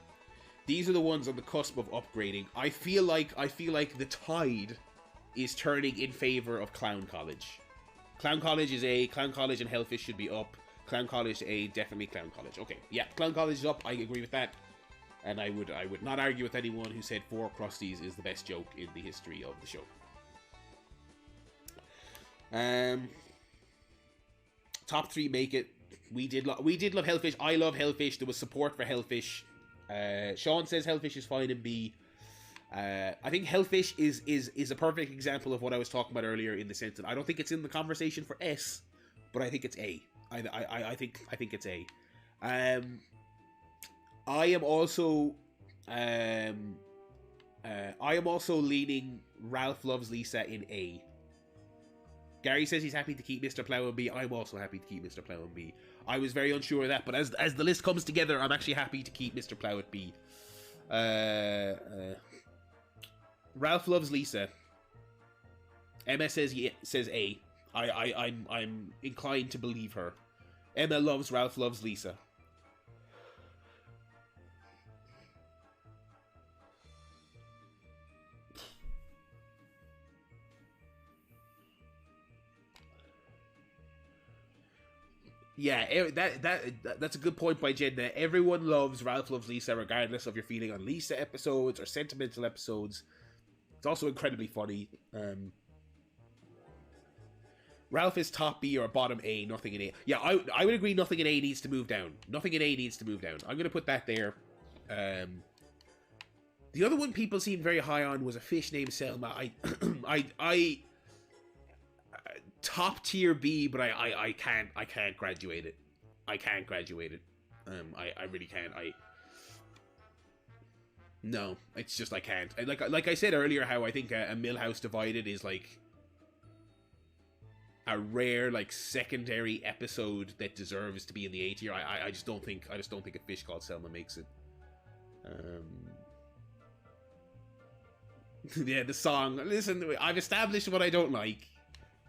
These are the ones on the cusp of upgrading. I feel like the tide is turning in favor of Clown College. Clown College is A. Clown College and Hellfish should be up. Clown College A, definitely Clown College. Okay, yeah, Clown College is up. I agree with that, and I would not argue with anyone who said 4 Krusties is the best joke in the history of the show. Top 3 make it. We did love Hellfish. I love Hellfish. There was support for Hellfish. Sean says Hellfish is fine in B. I think Hellfish is a perfect example of what I was talking about earlier, in the sense that I don't think it's in the conversation for S, but I think it's A. I think it's A. I am also leaning Ralph Loves Lisa in A. Gary says he's happy to keep Mr. Plow in B. I'm also happy to keep Mr. Plow in B. I was very unsure of that, but as the list comes together, I'm actually happy to keep Mr. Plow at B. Ralph Loves Lisa. Emma says A. I'm inclined to believe her. Emma loves Ralph Loves Lisa. Yeah, that's a good point by Jen there. Everyone loves Ralph Loves Lisa, regardless of your feeling on Lisa episodes or sentimental episodes. It's also incredibly funny. Ralph is top B or bottom A, nothing in A. Yeah, I would agree nothing in A needs to move down. Nothing in A needs to move down. I'm going to put that there. The other one people seemed very high on was a fish named Selma. I top tier B, but I can't graduate it. I can't graduate it. I really can't. No, it's just I can't. Like I said earlier, how I think a Millhouse Divided is like a rare, like, secondary episode that deserves to be in the A tier. I just don't think a fish called Selma makes it. Yeah, the song. Listen, I've established what I don't like.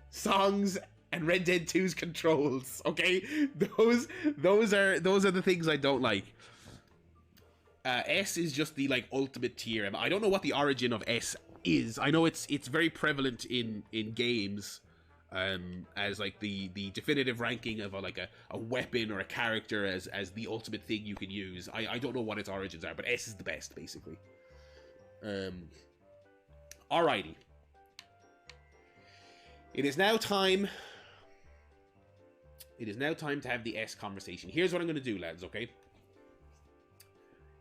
Songs and Red Dead 2's controls. Okay, those are the things I don't like. S is just the like ultimate tier. I don't know what the origin of S is. I know it's very prevalent in games, as like the definitive ranking of a weapon or a character as the ultimate thing you can use. I don't know what its origins are, but S is the best basically. Alrighty. It is now time to have the S conversation. Here's what I'm going to do, lads, okay?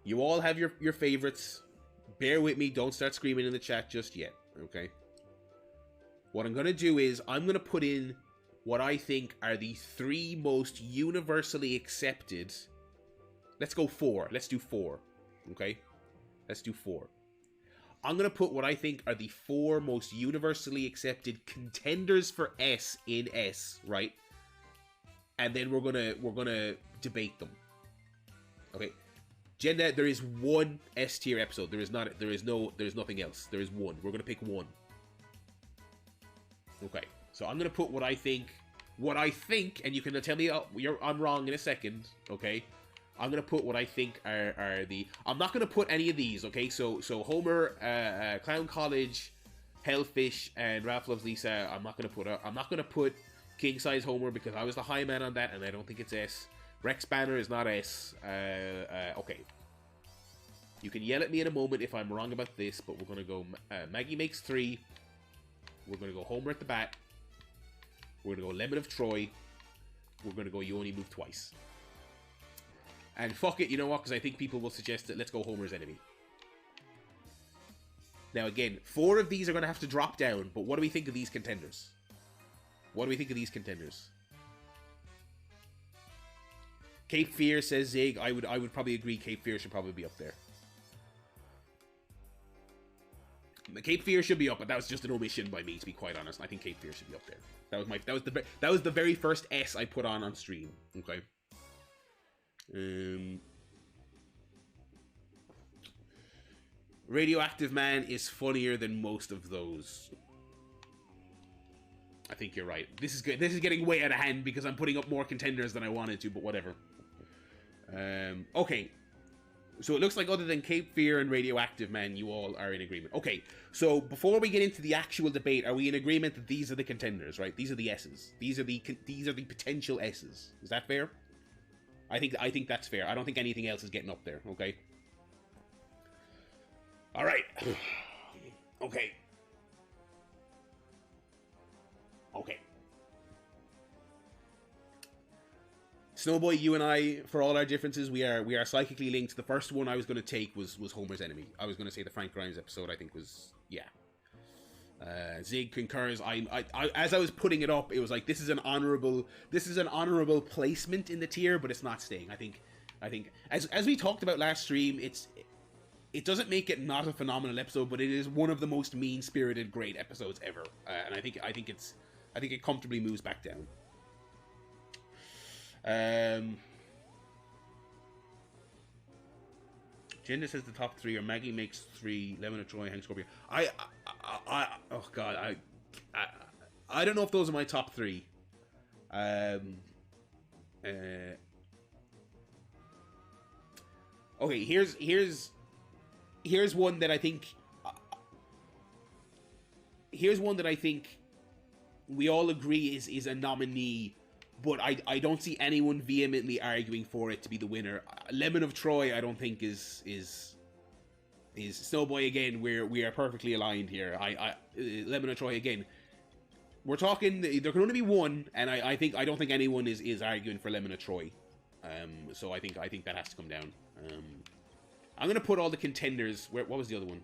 You all have your favorites. Bear with me. Don't start screaming in the chat just yet, okay? What I'm going to do is I'm going to put in what I think are the 3 most universally accepted. Let's go 4. Let's do 4, okay? Let's do 4. I'm going to put what I think are the 4 most universally accepted contenders for S in S, right? And then we're going to debate them. Okay. Jenda, there is one S tier episode. There is nothing else. There is one. We're going to pick one. Okay. So I'm going to put what I think, and you can tell me I'm wrong in a second, okay? I'm going to put what I think are the... I'm not going to put any of these, okay? So Homer, Clown College, Hellfish, and Ralph Loves Lisa, I'm not going to put King Size Homer because I was the high man on that, and I don't think it's S. Rex Banner is not S. Okay. You can yell at me in a moment if I'm wrong about this, but we're going to go Maggie makes 3. We're going to go Homer at the bat. We're going to go Lemon of Troy. We're going to go You Only Move Twice. And fuck it, you know what? Because I think people will suggest that let's go Homer's Enemy. Now again, 4 of these are going to have to drop down, but what do we think of these contenders? What do we think of these contenders? Cape Fear, says Zig. I would probably agree Cape Fear should probably be up there. Cape Fear should be up, but that was just an omission by me, to be quite honest. I think Cape Fear should be up there. That was the very first S I put on stream. Okay. Radioactive Man is funnier than most of those. I think you're right. This is good. This is getting way out of hand because I'm putting up more contenders than I wanted to, but whatever. Okay. So it looks like other than Cape Fear and Radioactive Man, you all are in agreement. Okay, so before we get into the actual debate, are we in agreement that these are the contenders, right? These are the S's. These are the potential S's. Is that fair? I think that's fair. I don't think anything else is getting up there, okay? All right. Okay. Okay. Snowboy, you and I, for all our differences, we are psychically linked. The first one I was going to take was Homer's Enemy. I was going to say the Frank Grimes episode. I think was Zig concurs. I as I was putting it up, it was like this is an honorable placement in the tier, but it's not staying. I think as we talked about last stream, it doesn't make it not a phenomenal episode, but it is one of the most mean-spirited great episodes ever. And I think it comfortably moves back down. Gender says the top 3 are Maggie makes 3, Lemon of Troy, Hank Scorpio. Oh god, I don't know if those are my top 3. Okay, here's one that I think. Here's one that I think we all agree is a nominee. But I don't see anyone vehemently arguing for it to be the winner. Lemon of Troy, I don't think is Snowboy again. We are perfectly aligned here. Lemon of Troy again. We're talking. There can only be one, and I don't think anyone is arguing for Lemon of Troy. So I think that has to come down. I'm gonna put all the contenders. What was the other one?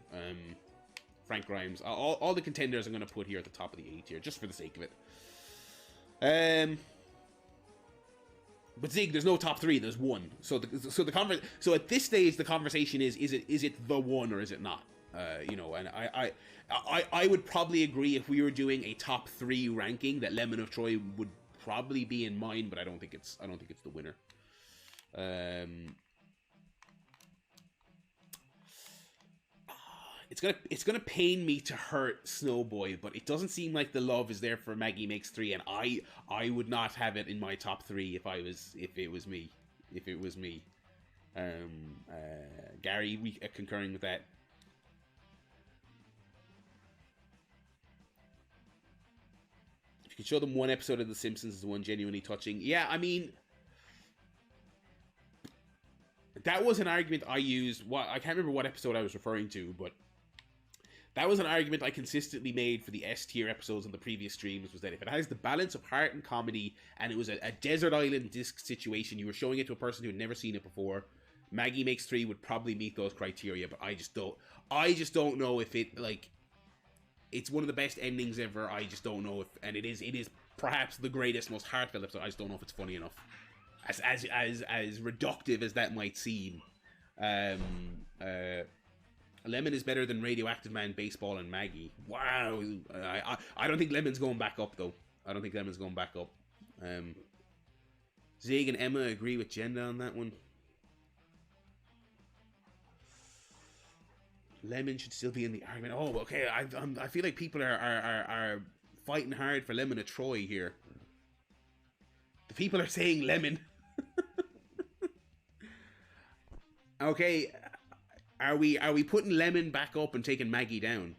Frank Grimes. All the contenders I'm gonna put here at the top of the A tier, just for the sake of it. But Zig, there's no top 3. There's one. So at this stage, the conversation is it the one or is it not? And I would probably agree if we were doing a top 3 ranking that Lemon of Troy would probably be in mine, but I don't think it's the winner. It's gonna pain me to hurt Snowboy, but it doesn't seem like the love is there for Maggie Makes 3, and I would not have it in my top 3 if it was me. Gary, concurring with that. If you could show them one episode of The Simpsons as the one genuinely touching, yeah, I mean. That was an argument I used. I can't remember what episode I was referring to, but that was an argument I consistently made for the S tier episodes on the previous streams, was that if it has the balance of heart and comedy, and it was a desert island disc situation, you were showing it to a person who had never seen it before, Maggie Makes 3 would probably meet those criteria, but I just don't know if it, like, it's one of the best endings ever. I just don't know if, and it is perhaps the greatest, most heartfelt episode. I just don't know if it's funny enough. As reductive as that might seem. Lemon is better than Radioactive Man, Baseball, and Maggie. Wow. I don't think Lemon's going back up, though. I don't think Lemon's going back up. Zig and Emma agree with Jenda on that one. Lemon should still be in the argument. Oh, okay. I feel like people are fighting hard for Lemon of Troy here. The people are saying Lemon. Okay. Are we putting Lemon back up and taking Maggie down?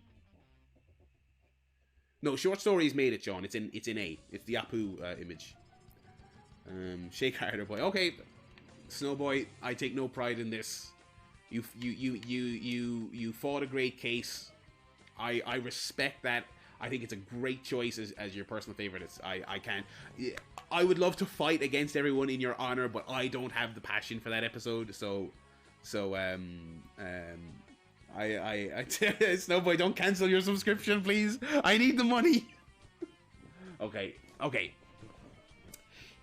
No, Short Stories made it, John. It's in A. It's the Apu image. Shake harder, boy. Okay, Snowboy, I take no pride in this. You fought a great case. I respect that. I think it's a great choice as your personal favorite. I would love to fight against everyone in your honor, but I don't have the passion for that episode. So Snowboy, don't cancel your subscription, please. I need the money. Okay.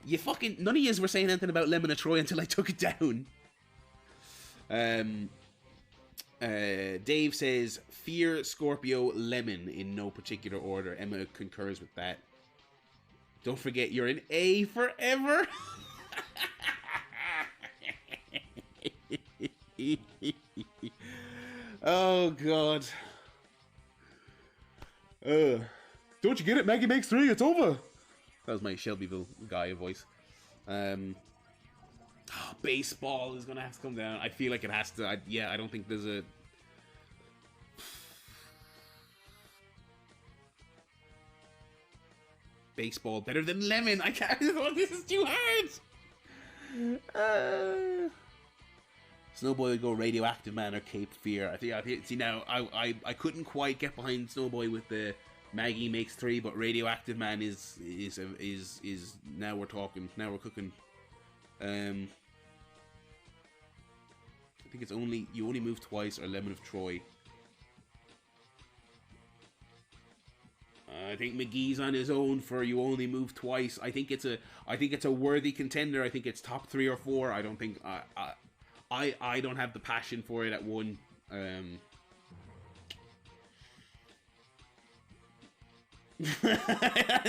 You fucking none of yous were saying anything about Lemon of Troy until I took it down. Dave says Fear, Scorpio, Lemon in no particular order. Emma concurs with that. Don't forget you're an A forever. Oh god. Don't you get it? Maggie makes 3. It's over. That was my Shelbyville guy voice. Baseball is gonna have to come down. I feel like it has to. I don't think there's a. Baseball better than Lemon. I can't. This is too hard. Snowboy would go Radioactive Man or Cape Fear. I think. See now, I couldn't quite get behind Snowboy with the Maggie makes 3, but Radioactive Man is now we're talking. Now we're cooking. I think it's you only move twice or Lemon of Troy. I think McGee's on his own for you only move twice. I think it's a worthy contender. I think it's top 3 or 4. I don't think I don't have the passion for it at 1.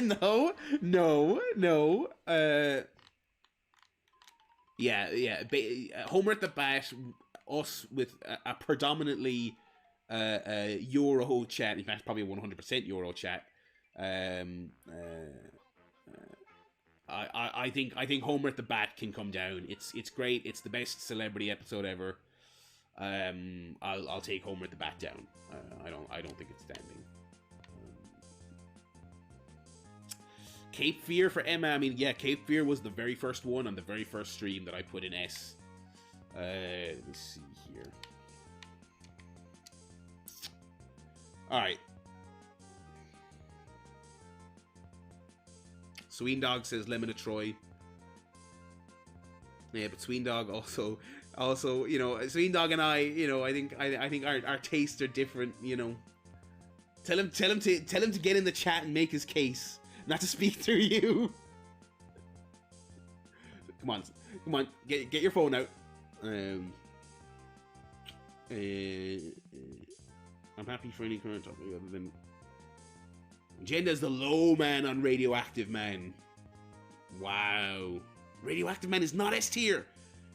No. Yeah. Homer at the Bat, us with a predominantly Euro chat. In fact, probably 100% Euro chat. I think Homer at the Bat can come down. It's great. It's the best celebrity episode ever. I'll take Homer at the Bat down. I don't think it's standing. Cape Fear for Emma. I mean, yeah, Cape Fear was the very first one on the very first stream that I put in S. Let me see here. Alright. Sween Dog says Lemon of Troy. Yeah, but Sween Dog also, you know, Sween Dog and I, you know, I think our tastes are different, you know. Tell him to get in the chat and make his case. Not to speak through you. Come on, get your phone out. I'm happy for any current topic other than Jenda's the low man on Radioactive Man. Wow, Radioactive Man is not S tier.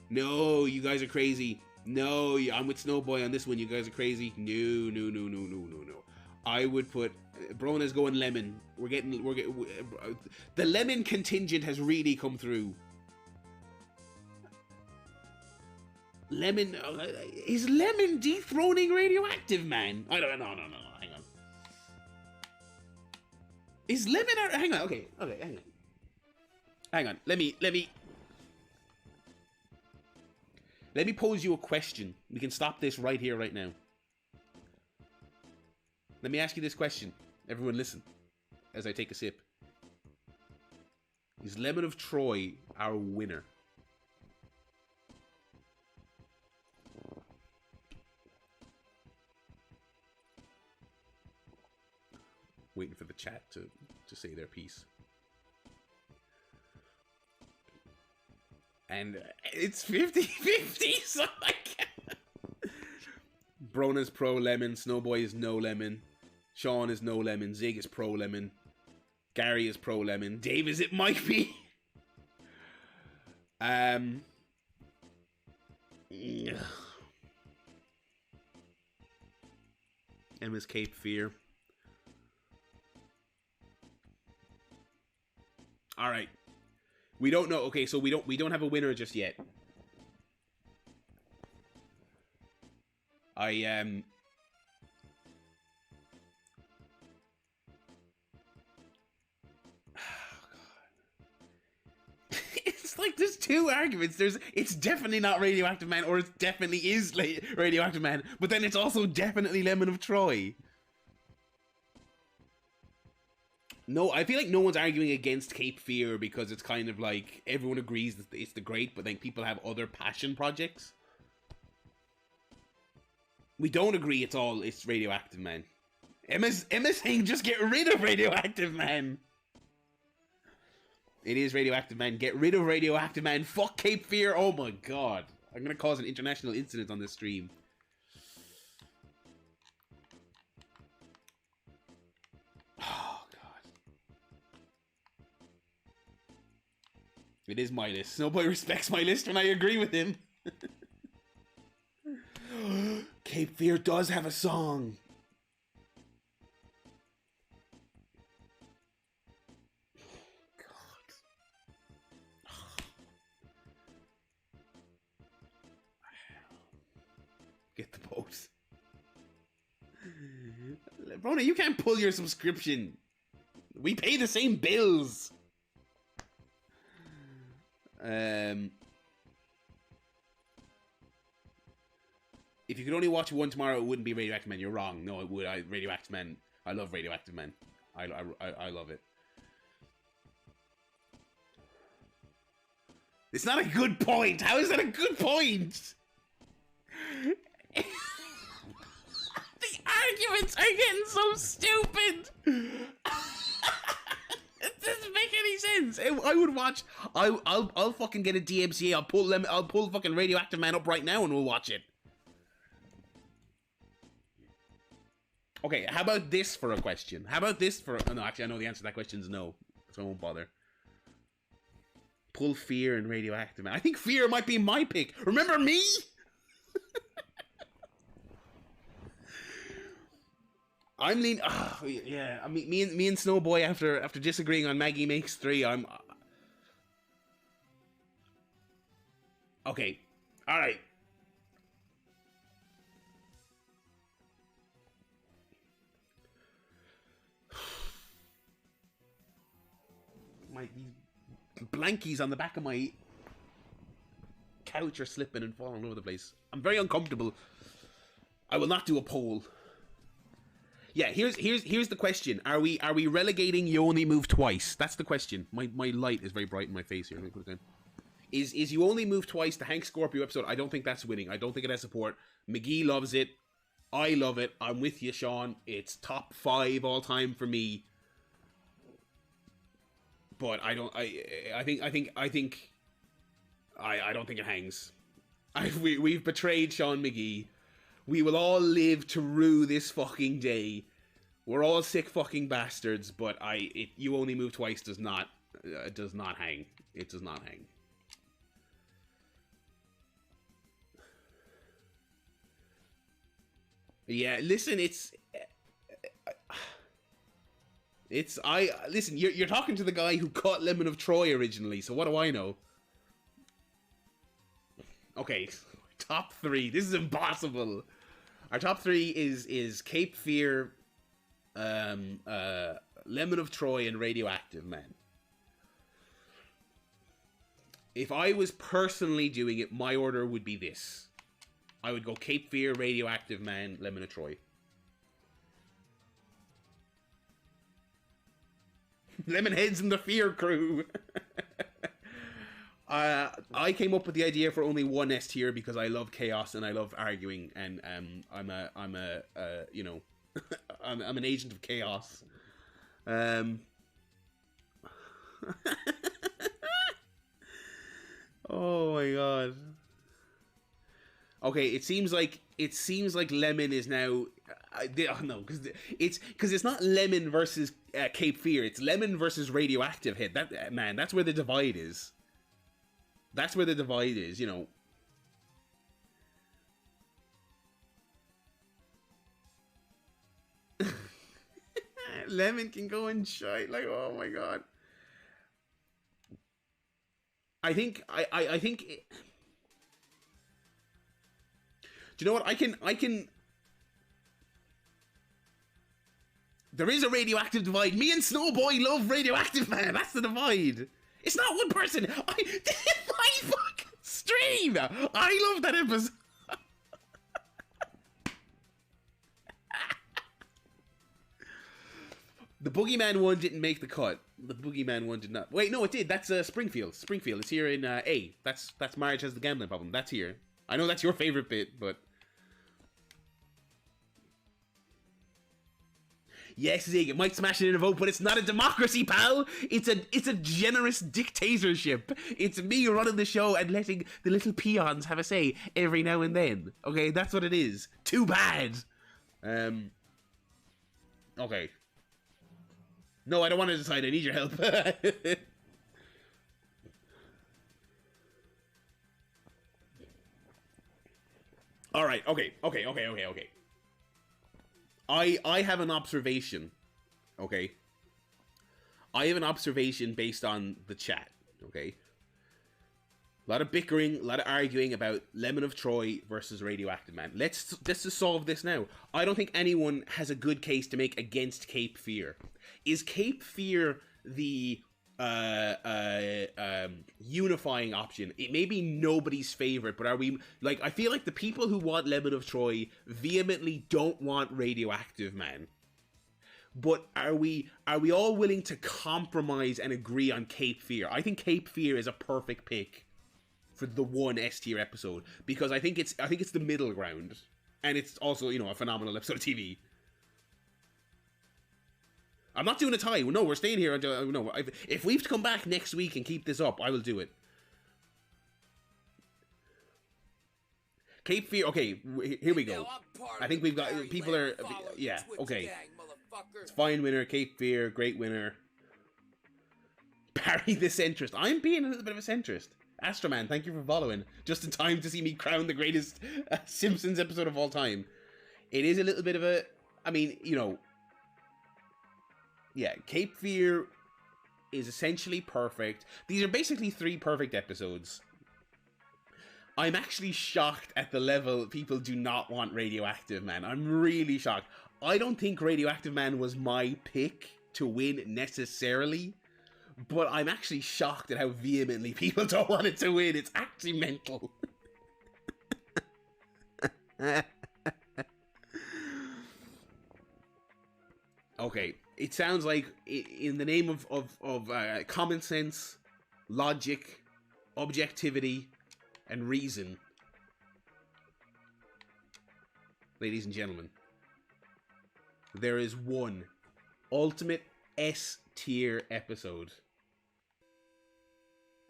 No, you guys are crazy. No, I'm with Snowboy on this one. You guys are crazy. No. I would put Brona's going Lemon. We're getting the Lemon contingent has really come through. Lemon is Lemon dethroning Radioactive Man? I don't know. No. Hang on. Is Lemon? Hang on. Okay. Hang on. Let me pose you a question. We can stop this right here, right now. Let me ask you this question. Everyone listen as I take a sip. Is Lemon of Troy our winner? Waiting for the chat to say their piece. And it's 50-50, so I can't. Brona's pro Lemon, Snowboy is no Lemon. Sean is no Lemon. Zig is pro Lemon. Gary is pro Lemon. Dave is it might be. Emma's Cape Fear. All right. We don't know. Okay, so we don't have a winner just yet. like there's two arguments. It's definitely not Radioactive Man, or it definitely is Radioactive Man, but then it's also definitely Lemon of Troy. No, I feel like no one's arguing against Cape Fear because it's kind of like everyone agrees that it's the great, but then people have other passion projects. We don't agree it's Radioactive Man. Emma's saying just get rid of Radioactive Man. It is Radioactive Man. Get rid of Radioactive Man. Fuck Cape Fear. Oh my god. I'm gonna cause an international incident on this stream. Oh god. It is my list. Nobody respects my list when I agree with him. Cape Fear does have a song. Get the post. Rona, you can't pull your subscription. We pay the same bills. If you could only watch one tomorrow, it wouldn't be Radioactive Man. You're wrong. No, it would. Radioactive Man. I love Radioactive Man. I love it. It's not a good point. How is that a good point? The arguments are getting so stupid. It doesn't make any sense. I would watch. I'll fucking get a DMCA. I'll pull fucking Radioactive Man up right now and we'll watch it. Okay, how about this for a question? How about this for... Oh, no, actually, I know the answer to that question is no. So I won't bother. Pull Fear and Radioactive Man. I think Fear might be my pick. Remember me? I'm leaning... Oh, yeah. I mean, me and Snowboy, after disagreeing on Maggie Makes 3, I'm... Okay. Alright. These blankies on the back of my couch are slipping and falling all over the place. I'm very uncomfortable. I will not do a poll. Yeah, here's the question. Are we relegating You Only Move Twice? That's the question. My light is very bright in my face here. Let me put it down. Is You Only Move Twice the Hank Scorpio episode? I don't think that's winning. I don't think it has support. McGee loves it. I love it. I'm with you, Sean. It's top 5 all time for me. But I don't think it hangs. We've betrayed Sean McGee. We will all live to rue this fucking day. We're all sick fucking bastards, but You Only Move Twice does not hang. It does not hang. Yeah, listen, listen, you're talking to the guy who caught Lemon of Troy originally, so what do I know? Okay, top 3. This is impossible. Our top 3 is Cape Fear, Lemon of Troy, and Radioactive Man. If I was personally doing it, my order would be this. I would go Cape Fear, Radioactive Man, Lemon of Troy. Lemonheads and the Fear Crew. I came up with the idea for only one S tier because I love chaos and I love arguing, and I'm you know, I'm an agent of chaos. Oh my god. Okay, it seems like Lemon is now. No, because it's not Lemon versus Cape Fear. It's Lemon versus Radioactive Hit. Man, that's where the divide is. That's where the divide is. You know. Lemon can go and shite. Like, oh my god. I think. Do you know what? I can... There is a radioactive divide. Me and Snowboy love Radioactive Man. That's the divide. It's not one person. This is my fucking stream. I love that episode. The Boogeyman one didn't make the cut. The Boogeyman one did not. Wait, no, it did. That's Springfield. Springfield. It's here in A. That's Marge has the gambling problem. That's here. I know that's your favorite bit, but yes, Zig, it might smash it in a vote, but it's not a democracy, pal. It's a generous dictatorship. It's me running the show and letting the little peons have a say every now and then. Okay, that's what it is. Too bad. Okay. No, I don't want to decide. I need your help. All right. Okay. I have an observation. Okay. I have an observation based on the chat. Okay. A lot of bickering, a lot of arguing about Lemon of Troy versus Radioactive Man. Let's just solve this now. I don't think anyone has a good case to make against Cape Fear. Is Cape Fear the unifying option? It may be nobody's favorite, but are we, like, I feel like the people who want Lemon of Troy vehemently don't want Radioactive Man. But are we all willing to compromise and agree on Cape Fear? I think Cape Fear is a perfect pick for the one S tier episode, because I think it's the middle ground, and it's also, you know, a phenomenal episode of TV. I'm not doing a tie. No, we're staying here until, no. If we have to come back next week and keep this up, I will do it. Cape Fear. Okay, here we go. I think we've got people are. Yeah. Okay. It's fine winner. Cape Fear, great winner. Barry the centrist. I'm being a little bit of a centrist. Astroman, thank you for following. Just in time to see me crown the greatest Simpsons episode of all time. It is a little bit of a. I mean, you know. Yeah, Cape Fear is essentially perfect. These are basically 3 perfect episodes. I'm actually shocked at the level people do not want Radioactive Man. I'm really shocked. I don't think Radioactive Man was my pick to win necessarily, but I'm actually shocked at how vehemently people don't want it to win. It's actually mental. Okay. It sounds like, in the name of common sense, logic, objectivity, and reason, ladies and gentlemen, there is one ultimate S tier episode,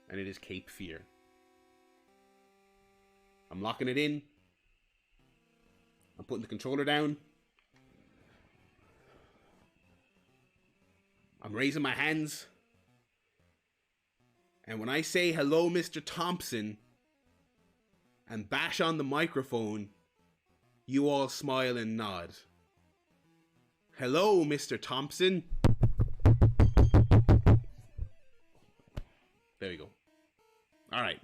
and it is Cape Fear. I'm locking it in. I'm putting the controller down. I'm raising my hands. And when I say hello, Mr. Thompson, and bash on the microphone, you all smile and nod. Hello, Mr. Thompson. There we go. Alright.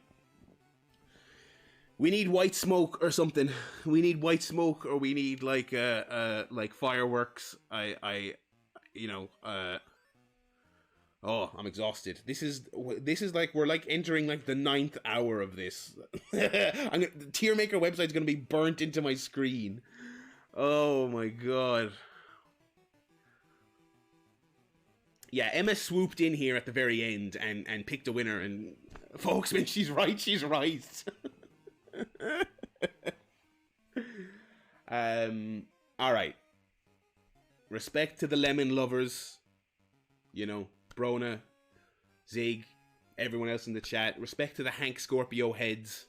We need white smoke or something. We need white smoke, or we need like fireworks. Oh, I'm exhausted. This is like, we're like entering like the 9th hour of this. The Tier Maker website's gonna be burnt into my screen. Oh my god. Yeah, Emma swooped in here at the very end and picked a winner, and folks, when she's right, she's right. Alright. Respect to the lemon lovers. You know, Brona, Zig, everyone else in the chat. Respect to the Hank Scorpio heads,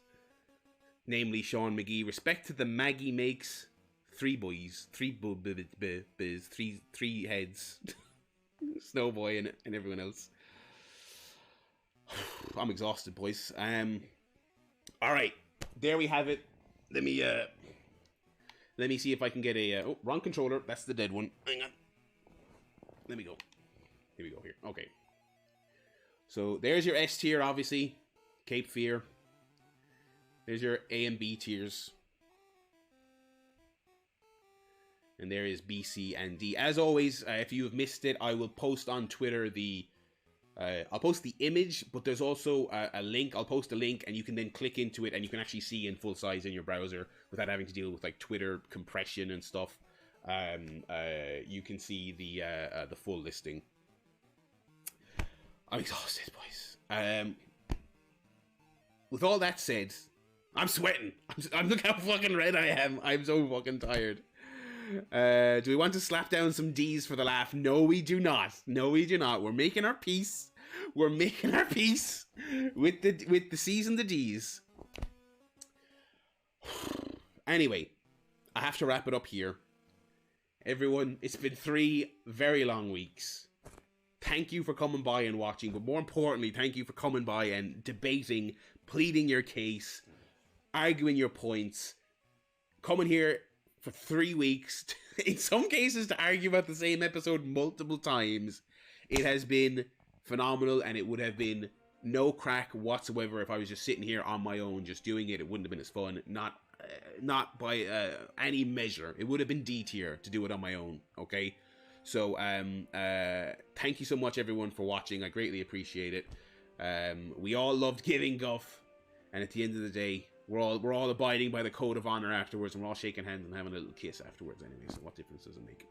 namely Sean McGee. Respect to the Maggie makes 3 boys, 3 biz, 3 heads. Snowboy and everyone else. I'm exhausted, boys. Alright, there we have it. Let me see if I can get a oh, wrong controller. That's the dead one. Hang on. Let me go. Here we go here. Okay. So there's your S tier, obviously. Cape Fear. There's your A and B tiers. And there is B, C, and D. As always, if you have missed it, I will post on Twitter the I'll post the image, but there's also a link. I'll post a link, and you can then click into it, and you can actually see in full size in your browser without having to deal with like Twitter compression and stuff. You can see the full listing. I'm exhausted, boys. With all that said, I'm sweating. Look how fucking red I am. I'm so fucking tired. Do we want to slap down some D's for the laugh? No, we do not. No, we do not. We're making our peace. We're making our peace with the C's and the D's. Anyway, I have to wrap it up here. Everyone, it's been 3 very long weeks. Thank you for coming by and watching, but more importantly, thank you for coming by and debating, pleading your case, arguing your points, coming here for 3 weeks, in some cases to argue about the same episode multiple times. It has been phenomenal, and it would have been no crack whatsoever if I was just sitting here on my own, just doing it. It wouldn't have been as fun, not by any measure. It would have been D tier to do it on my own, okay? So, thank you so much, everyone, for watching. I greatly appreciate it. We all loved giving guff, and at the end of the day, we're all abiding by the code of honor afterwards, and we're all shaking hands and having a little kiss afterwards anyway, so what difference does it make?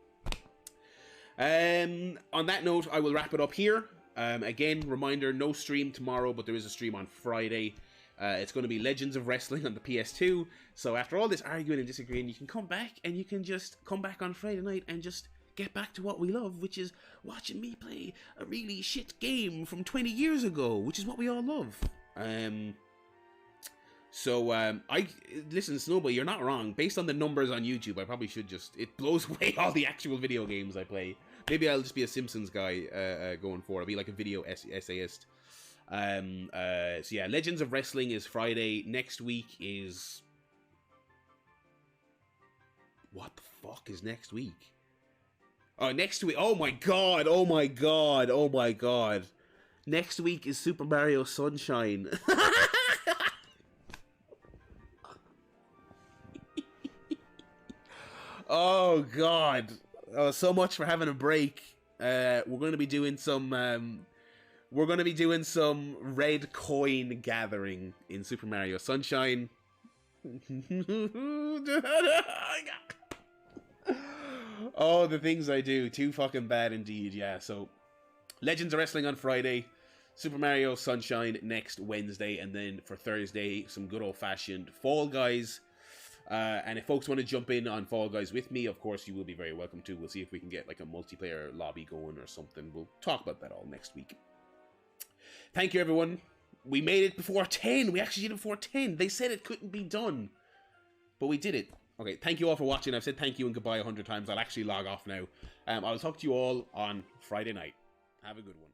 On that note, I will wrap it up here. Again, reminder, no stream tomorrow, but there is a stream on Friday. It's going to be Legends of Wrestling on the PS2, so after all this arguing and disagreeing, you can come back, and you can just come back on Friday night and just get back to what we love, which is watching me play a really shit game from 20 years ago, which is what we all love. Listen, Snowboy, you're not wrong. Based on the numbers on YouTube, I probably should it blows away all the actual video games I play. Maybe I'll just be a Simpsons guy going forward. I'll be like a video essayist. So yeah, Legends of Wrestling is Friday. Next week is... What the fuck is next week? Oh, next week... Oh my god! Oh my god! Oh my god! Next week is Super Mario Sunshine. Oh god! Oh, so much for having a break. We're going to be doing some. We're going to be doing some red coin gathering in Super Mario Sunshine. Oh, the things I do, too fucking bad indeed. Yeah. So, Legends of Wrestling on Friday, Super Mario Sunshine next Wednesday, and then for Thursday, some good old fashioned Fall Guys. And if folks want to jump in on Fall Guys with me, of course, you will be very welcome to. We'll see if we can get like a multiplayer lobby going or something. We'll talk about that all next week. Thank you, everyone. We made it before 10. We actually did it before 10. They said it couldn't be done, but we did it. Okay, thank you all for watching. I've said thank you and goodbye 100 times. I'll actually log off now. I'll talk to you all on Friday night. Have a good one.